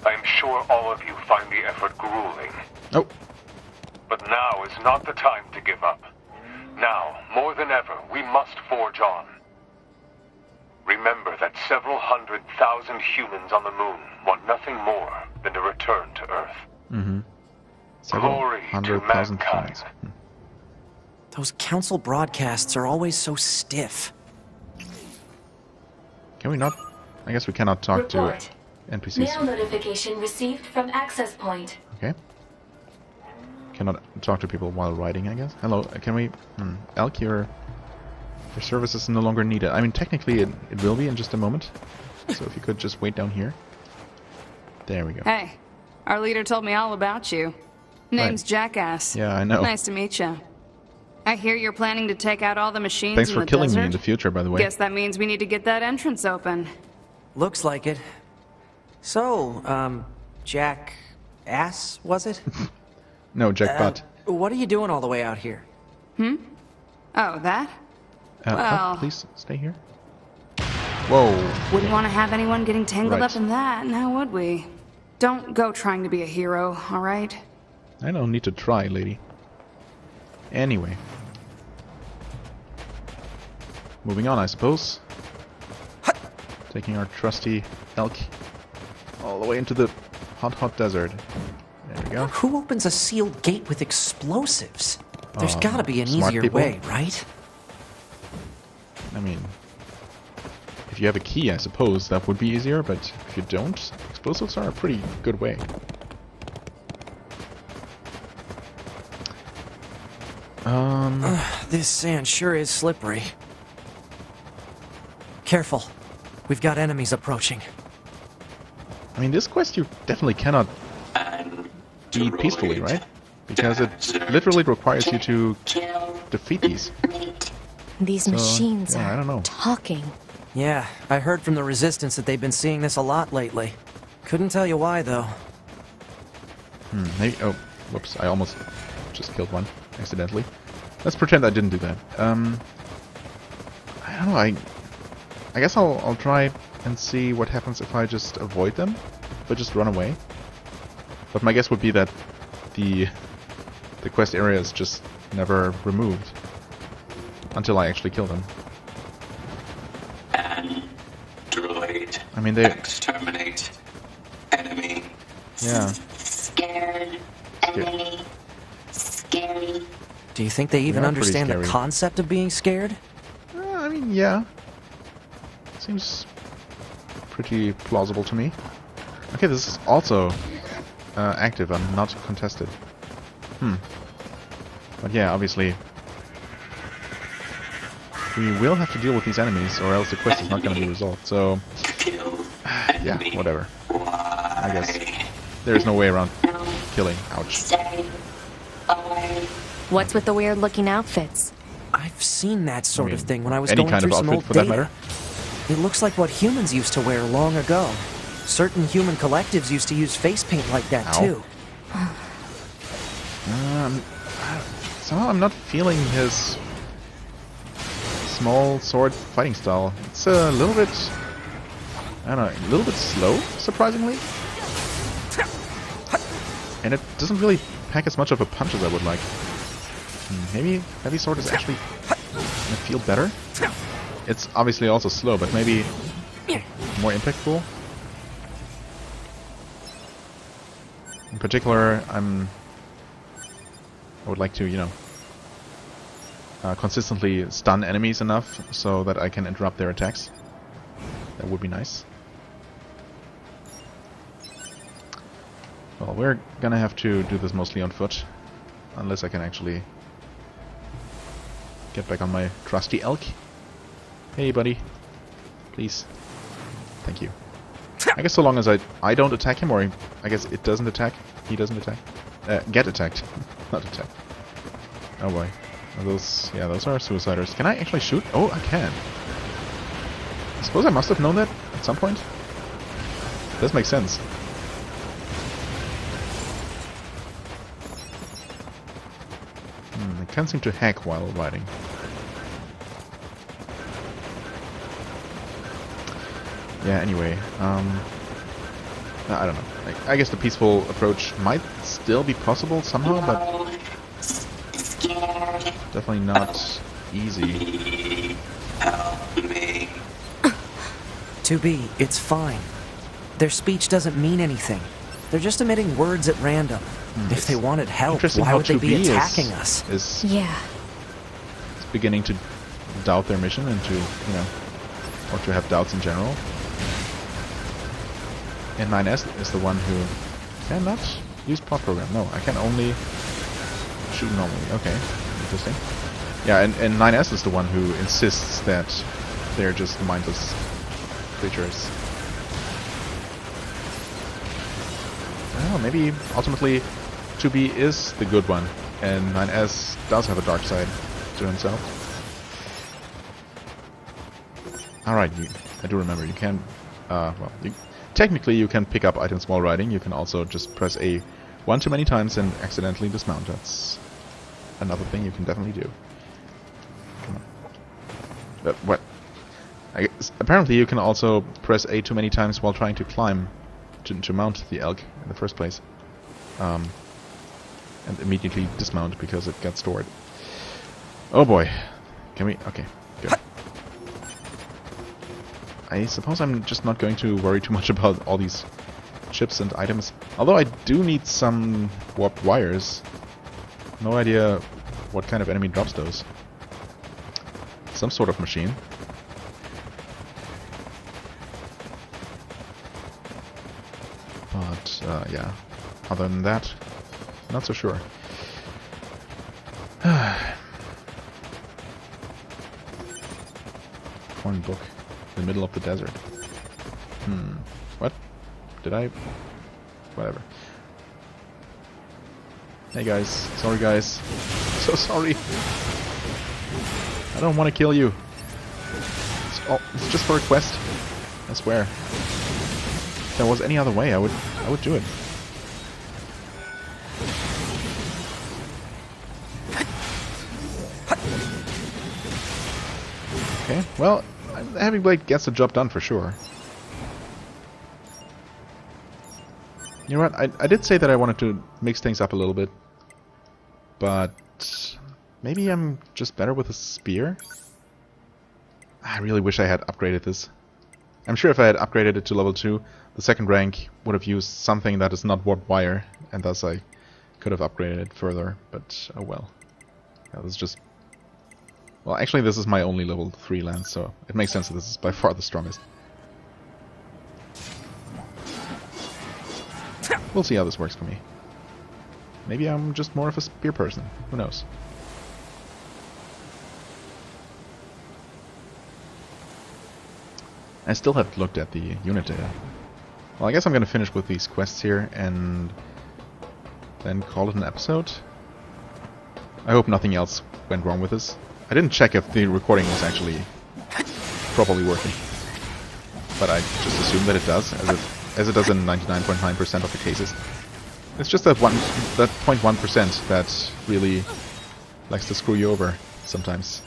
I am sure all of you find the effort grueling. Oh. But now is not the time to give up. Now, more than ever, we must forge on. Remember that several 100,000 humans on the moon want nothing more than to return to Earth. Mm-hmm. Glory to mankind. Those council broadcasts are always so stiff. Can we not? I guess we cannot talk to NPCs. Mail notification received from access point. Okay. Cannot talk to people while riding, I guess. Hello, can we... Elk, your service is no longer needed. I mean, technically it will be in just a moment. So if you could just wait down here. There we go. Hey, our leader told me all about you. Name's Jackass. Yeah, I know. Nice to meet you. I hear you're planning to take out all the machines Thanks in for the killing desert. me in the future, by the way. Guess that means we need to get that entrance open. Looks like it. So, Jack Ass, was it? No, Jack Butt. What are you doing all the way out here? Oh, that? Well... Oh, please stay here. Whoa. Wouldn't want to have anyone getting tangled up in that, now would we? Don't go trying to be a hero, alright? I don't need to try, lady. Anyway. Moving on, I suppose. Taking our trusty elk all the way into the hot desert. There we go. Who opens a sealed gate with explosives? There's gotta be an smart easier people. way, right? I mean, if you have a key, I suppose that would be easier, but if you don't, explosives are a pretty good way. This sand sure is slippery. Careful. We've got enemies approaching. I mean, this quest you definitely cannot do peacefully, right? Because it literally requires you to defeat these. These machines yeah, I are don't know. talking. Yeah, I heard from the Resistance that they've been seeing this a lot lately. Couldn't tell you why, though. Maybe... Oh, whoops, I almost just killed one accidentally. Let's pretend I didn't do that. I don't know, I guess I'll try and see what happens if I just avoid them, but just run away. But my guess would be that the quest area is just never removed until I actually kill them. Android. I mean, they... Exterminate. Enemy. Yeah. Scared. Enemy. Scary. Do you think they even Yeah, pretty understand the scary. concept of being scared? I mean, yeah. Seems pretty plausible to me. Okay, this is also active and not contested. But yeah, obviously we will have to deal with these enemies, or else the quest is not going to be resolved. So yeah, whatever. I guess. There's no way around killing. Ouch. What's with the weird looking outfits? I've seen that sort of thing when I was going kind through of some outfit old for that data. matter. It looks like what humans used to wear long ago. Certain human collectives used to use face paint like that too. Somehow I'm not feeling his small sword fighting style. It's a little bit, I don't know, a little bit slow, surprisingly. And it doesn't really pack as much of a punch as I would like. Maybe heavy sword is actually gonna feel better. It's obviously also slow, but maybe more impactful. In particular, I would like to, you know, consistently stun enemies enough so that I can interrupt their attacks. That would be nice. Well, we're gonna have to do this mostly on foot, unless I can actually get back on my trusty elk. Hey, buddy. Please. Thank you. I guess so long as I don't attack him, or I guess it doesn't attack. He doesn't attack. Get attacked. Not attack. Oh boy. Are those... Yeah, those are suiciders. Can I actually shoot? Oh, I can. I suppose I must have known that at some point. Does make sense. I can't seem to hack while riding. Yeah, anyway, I don't know. I guess the peaceful approach might still be possible somehow, but definitely not easy. To be, it's fine. Their speech doesn't mean anything. They're just emitting words at random. If they wanted help, why would they be attacking us? Yeah. It's beginning to doubt their mission and to, you know, or to have doubts in general. And 9S is the one who cannot use pod program. No, I can only shoot normally. Okay, interesting. Yeah, and 9S is the one who insists that they're just mindless creatures. Well, maybe ultimately 2B is the good one, and 9S does have a dark side to himself. Alright, I do remember, you can, technically you can pick up items while riding. You can also just press A one too many times and accidentally dismount. That's another thing you can definitely do. Come on. What? I guess, apparently you can also press A too many times while trying to climb to mount the elk in the first place. And immediately dismount because it gets stored. Oh boy. Can we? Okay, good. I suppose I'm just not going to worry too much about all these chips and items. Although I do need some warped wires. No idea what kind of enemy drops those. Some sort of machine. But, yeah. Other than that, not so sure. Corn book. In the middle of the desert. What? Did I? Whatever. Hey guys. Sorry guys. So sorry. I don't want to kill you. It's just for a quest. I swear. If there was any other way, I would do it. Okay, well, the heavy blade gets the job done for sure. You know what? I did say that I wanted to mix things up a little bit, but maybe I'm just better with a spear. I really wish I had upgraded this. I'm sure if I had upgraded it to level 2, the second rank would have used something that is not warped wire, and thus I could have upgraded it further, but oh well. Yeah, this is just... Well, actually this is my only level 3 lance, so it makes sense that this is by far the strongest. We'll see how this works for me. Maybe I'm just more of a spear person, who knows. I still haven't looked at the unit data. Well, I guess I'm gonna finish with these quests here and then call it an episode. I hope nothing else went wrong with this. I didn't check if the recording was actually properly working, but I just assume that it does, as it does in 99.9% of the cases. It's just that 0.1% that really likes to screw you over sometimes.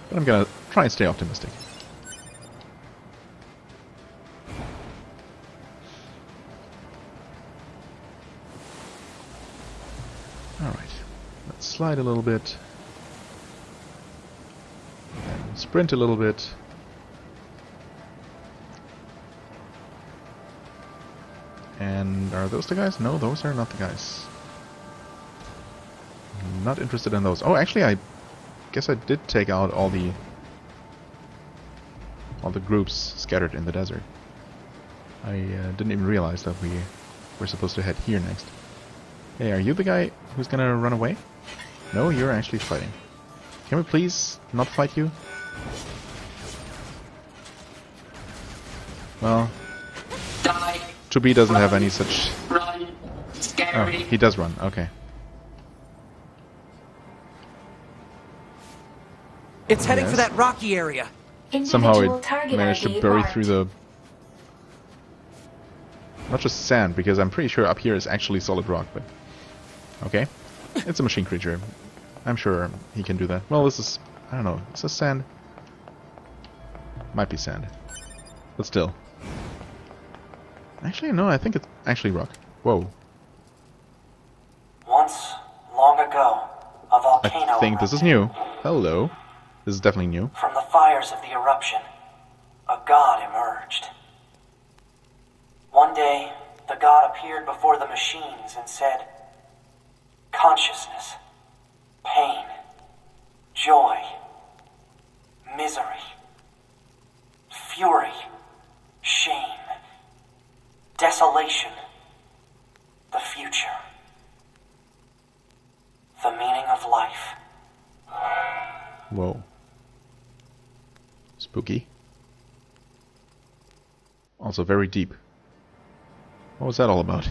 But I'm gonna try and stay optimistic. Alright, let's slide a little bit. And sprint a little bit. And are those the guys? No, those are not the guys. Not interested in those. Oh, actually, I guess I did take out all the groups scattered in the desert. I didn't even realize that we were supposed to head here next. Hey, are you the guy who's gonna run away? No, you're actually fighting. Can we please not fight you? Well, 2B doesn't have any such... Run. Oh, he does run, okay. It's heading for that rocky area. Somehow it managed to bury through the... Not just sand, because I'm pretty sure up here is actually solid rock, but... Okay. It's a machine creature. I'm sure he can do that. Well, this is... I don't know. Is this sand? Might be sand. But still. Actually, no, I think it's actually rock. Whoa. Once, long ago, a volcano I think this is new. Hello. This is definitely new. From the fires of the eruption, a god emerged. One day, the god appeared before the machines and said, consciousness, pain, joy, misery, fury, shame, desolation, the future, the meaning of life. Whoa. Spooky. Also very deep. What was that all about?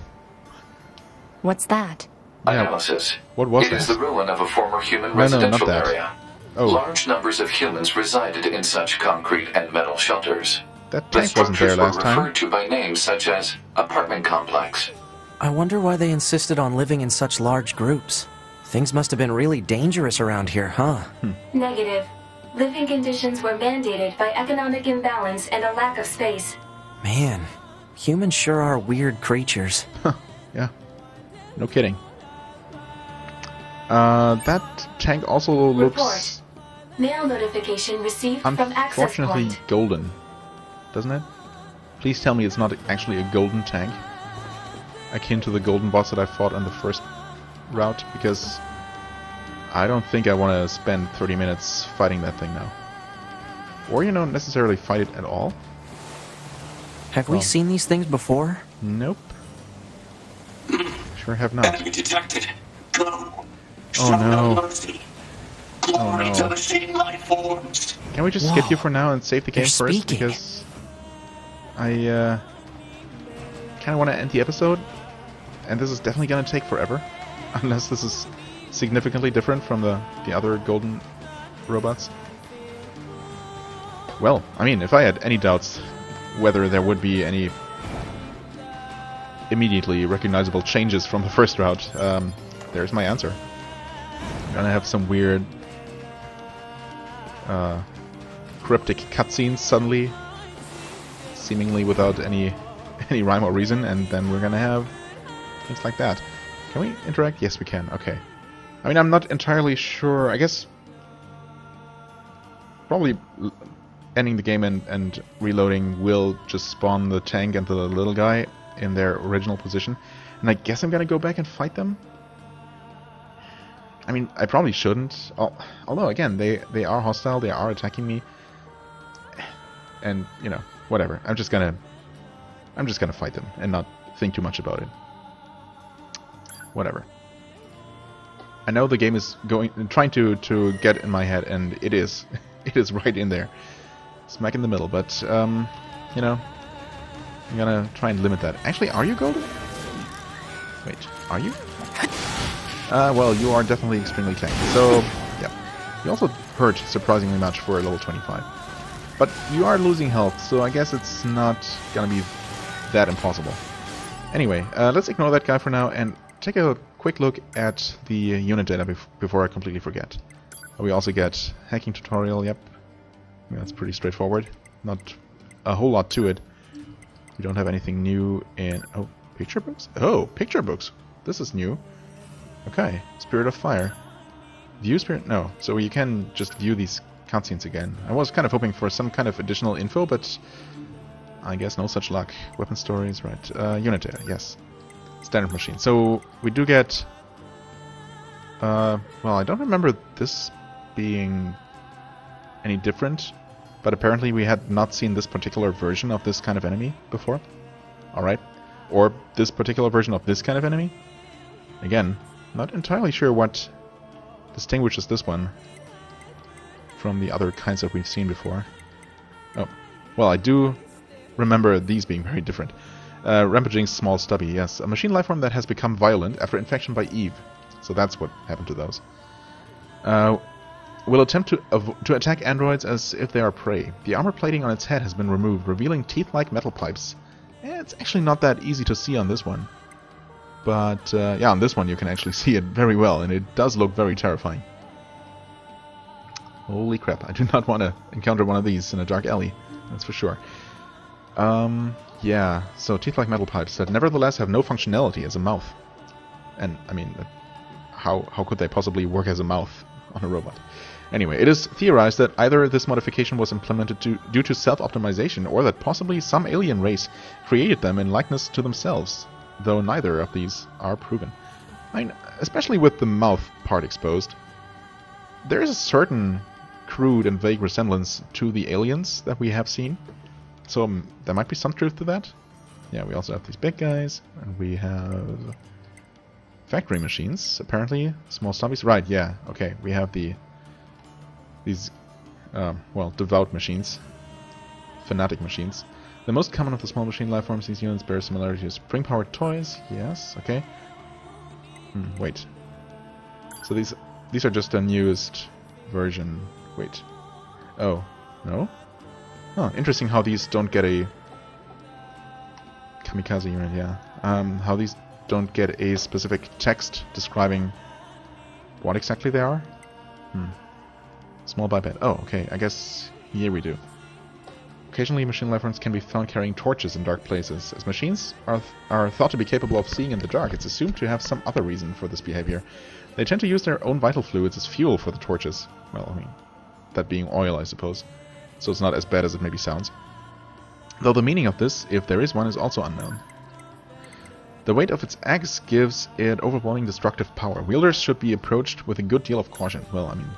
What's that? Analysis. What was it? It is the ruin of a former human No, residential not that. area. Oh. Large numbers of humans resided in such concrete and metal shelters. That The tank wasn't there structures were last time. referred to by names such as apartment complex. I wonder why they insisted on living in such large groups. Things must have been really dangerous around here, huh? Negative. Living conditions were mandated by economic imbalance and a lack of space. Man, humans sure are weird creatures. Huh, yeah. No kidding. That tank also looks... Report. Mail notification received from access unfortunately point. golden. Doesn't it? Please tell me it's not actually a golden tank. Akin to the golden boss that I fought on the first route, because I don't think I want to spend 30 minutes fighting that thing now. Or, you know, necessarily fight it at all. Have we seen these things before? Nope. Sure have not. Enemy detected. Go. Oh no. Mercy. Oh Glory no. to the machine life forms. Can we just skip you for now and save the game They're first? speaking. Because I kind of want to end the episode, and this is definitely going to take forever, unless this is significantly different from the other golden robots. Well, I mean, if I had any doubts whether there would be any immediately recognizable changes from the first route, there's my answer. I'm gonna have some weird cryptic cutscenes suddenly, seemingly without any rhyme or reason, and then we're gonna have things like that. Can we interact? Yes, we can. Okay. I mean, I'm not entirely sure. I guess probably ending the game and reloading will just spawn the tank and the little guy in their original position. And I guess I'm gonna go back and fight them. I mean, I probably shouldn't. Although, again, they are hostile. They are attacking me. And, you know, whatever. I'm just gonna fight them and not think too much about it. Whatever. I know the game is trying to get in my head, and it is. It is right in there. Smack in the middle, but, you know, I'm gonna try and limit that. Actually, are you golden? Wait, are you? Well, you are definitely extremely tanky. So, yeah. You also hurt surprisingly much for a level 25. But you are losing health, so I guess it's not gonna be that impossible. Anyway, let's ignore that guy for now and take a quick look at the unit data before I completely forget. We also get hacking tutorial, yep. Yeah, that's pretty straightforward. Not a whole lot to it. We don't have anything new in... Oh, picture books? Oh, picture books! This is new. Okay, Spirit of Fire. View Spirit? No, so you can just view these cutscenes again. I was kind of hoping for some kind of additional info, but I guess no such luck. Weapon stories, right. Unit data, yes. Standard machine. So we do get... well, I don't remember this being any different, but apparently we had not seen this particular version of this kind of enemy before. Alright. Or this particular version of this kind of enemy. Again, not entirely sure what distinguishes this one from the other kinds that we've seen before. Oh, well, I do remember these being very different. Rampaging Small Stubby, yes. A machine lifeform that has become violent after infection by Eve. So that's what happened to those. Will attempt to attack androids as if they are prey. The armor plating on its head has been removed, revealing teeth-like metal pipes. It's actually not that easy to see on this one. But, yeah, on this one you can actually see it very well, and it does look very terrifying. Holy crap, I do not want to encounter one of these in a dark alley, that's for sure. Yeah, so teeth-like metal pipes that nevertheless have no functionality as a mouth. And, I mean, how could they possibly work as a mouth on a robot? Anyway, it is theorized that either this modification was implemented due to self-optimization, or that possibly some alien race created them in likeness to themselves, though neither of these are proven. I mean, especially with the mouth part exposed, there is a certain crude and vague resemblance to the aliens that we have seen. So there might be some truth to that. Yeah, we also have these big guys, and we have factory machines, apparently. Small stubbies. Right, yeah, okay. We have these, well, devout machines. Fanatic machines. The most common of the small machine lifeforms, these units bear similarity to spring-powered toys. Yes, okay. Wait. So these are just a newest version. Wait. Oh, no? Oh, interesting how these don't get a kamikaze unit, yeah. How these don't get a specific text describing what exactly they are. Small biped. Oh, okay, I guess here we do. Occasionally machine lifeforms can be found carrying torches in dark places. As machines are thought to be capable of seeing in the dark, it's assumed to have some other reason for this behavior. They tend to use their own vital fluids as fuel for the torches. Well, I mean, that being oil, I suppose. So it's not as bad as it maybe sounds. Though the meaning of this, if there is one, is also unknown. The weight of its axe gives it overwhelming destructive power. Wielders should be approached with a good deal of caution. Well, I mean...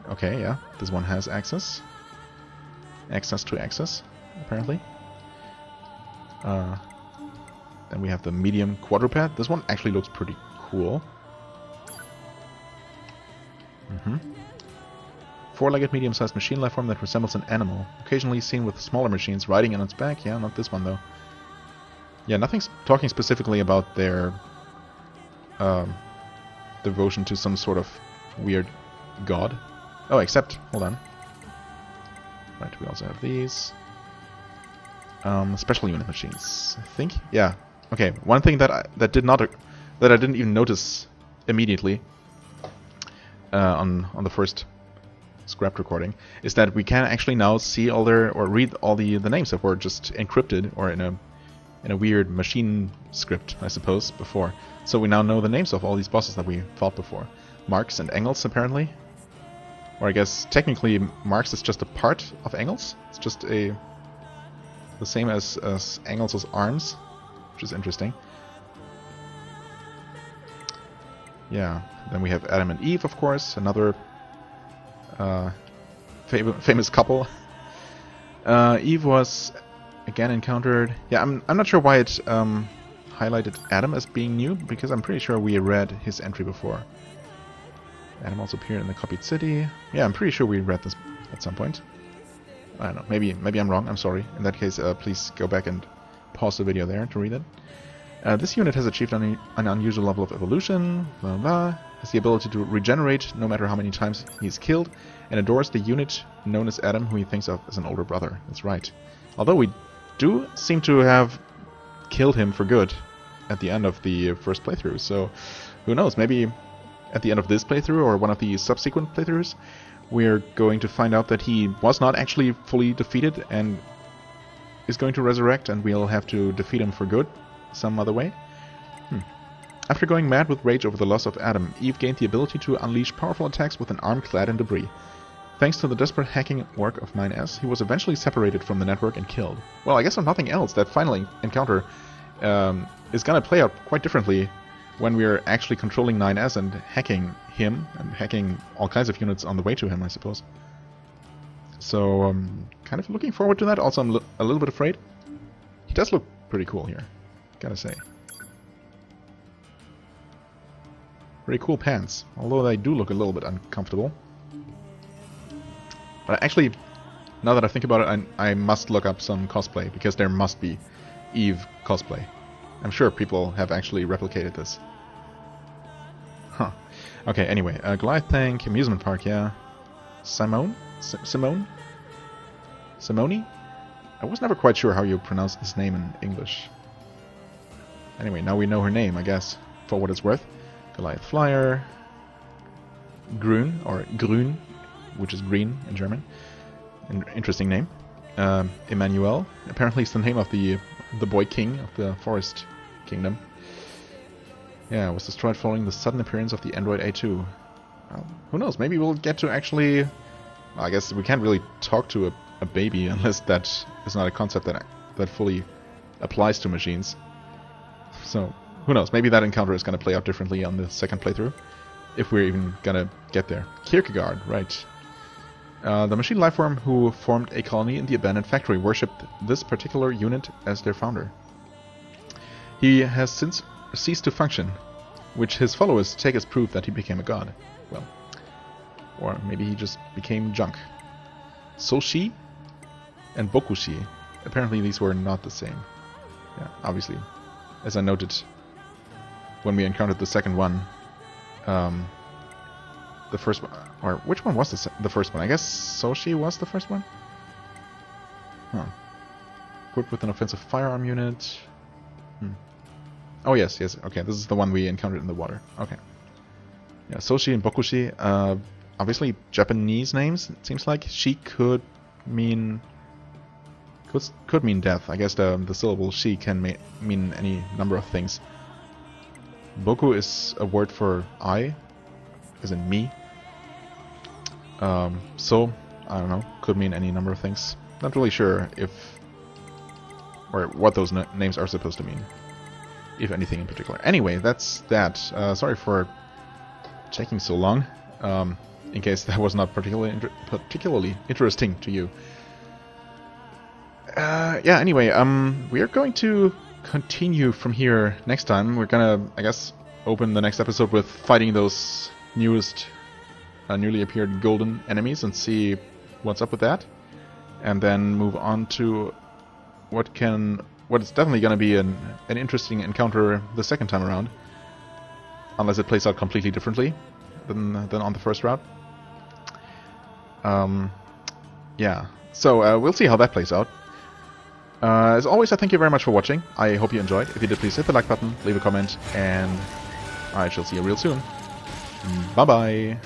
Okay, yeah, this one has access. Access to access, apparently. Then we have the medium quadruped. This one actually looks pretty cool. Four-legged medium-sized machine lifeform that resembles an animal. Occasionally seen with smaller machines riding on its back. Yeah, not this one though. Yeah, nothing's talking specifically about their devotion to some sort of weird god. Oh, except, hold on. Right, we also have these. Special unit machines, I think. Yeah. Okay. One thing that I didn't even notice immediately on the first scrapped recording is that we can actually now see all or read all the names that were just encrypted or in a weird machine script, I suppose, before. So we now know the names of all these bosses that we fought before. Marx and Engels, apparently. Or I guess technically Marx is just a part of Engels. It's just the same as Engels' arms, which is interesting. Yeah, then we have Adam and Eve, of course, another famous couple. Eve was again encountered. Yeah, I'm not sure why it highlighted Adam as being new, because I'm pretty sure we read his entry before. Adam also appeared in the copied city. Yeah, I'm pretty sure we read this at some point. I don't know. Maybe I'm wrong. I'm sorry. In that case, please go back and pause the video there to read it. This unit has achieved an unusual level of evolution, blah, blah, has the ability to regenerate no matter how many times he's killed, and adores the unit known as Adam, who he thinks of as an older brother. That's right. Although we do seem to have killed him for good at the end of the first playthrough, so who knows, maybe at the end of this playthrough or one of the subsequent playthroughs, we're going to find out that he was not actually fully defeated and is going to resurrect, and we'll have to defeat him for good some other way. After going mad with rage over the loss of Adam, Eve gained the ability to unleash powerful attacks with an arm clad in debris. Thanks to the desperate hacking work of 9S, he was eventually separated from the network and killed. Well, I guess if nothing else, that final encounter is gonna play out quite differently when we're actually controlling 9S and hacking him, and hacking all kinds of units on the way to him, I suppose. So, kind of looking forward to that. Also, I'm a little bit afraid. He does look pretty cool here, gotta say. Pretty cool pants, although they do look a little bit uncomfortable. But actually, now that I think about it, I must look up some cosplay, because there must be Eve cosplay. I'm sure people have actually replicated this. Huh. Okay, anyway, Goliath tank, amusement park, yeah. Simone? Simone? Simone? I was never quite sure how you pronounce this name in English. Anyway, now we know her name, I guess, for what it's worth. Goliath flyer. Grün, or Grün, which is green in German. An interesting name. Emmanuel. Apparently it's the name of the boy king of the forest kingdom. Yeah, it was destroyed following the sudden appearance of the android A2. Well, who knows, maybe we'll get to actually... Well, I guess we can't really talk to a baby unless that is not a concept that fully applies to machines. So, who knows, maybe that encounter is going to play out differently on the second playthrough. If we're even going to get there. Kierkegaard, right. The machine lifeform who formed a colony in the abandoned factory worshipped this particular unit as their founder. He has since ceased to function, which his followers take as proof that he became a god. Well, or maybe he just became junk. Soshi and Bokushi. Apparently these were not the same. Yeah, obviously. As I noted when we encountered the second one, the first one, or which one was the first one? I guess Soshi was the first one? Huh. Equipped with an offensive firearm unit. Oh yes, okay, this is the one we encountered in the water. Okay. Yeah, Soshi and Bokushi, obviously Japanese names, it seems like. Shi could mean death. I guess the syllable shi can mean any number of things. Boku is a word for I, as in me. So, I don't know, could mean any number of things. Not really sure if, or what those names are supposed to mean. If anything in particular. Anyway, that's that. Sorry for taking so long, in case that was not particularly interesting to you. Yeah, anyway, we are going to continue from here next time. We're gonna, I guess, open the next episode with fighting those newly appeared golden enemies and see what's up with that. And then move on to what is definitely going to be an interesting encounter the second time around. Unless it plays out completely differently than on the first route. Yeah, so we'll see how that plays out. As always, I thank you very much for watching. I hope you enjoyed. If you did, please hit the like button, leave a comment, and I shall see you real soon. Bye-bye.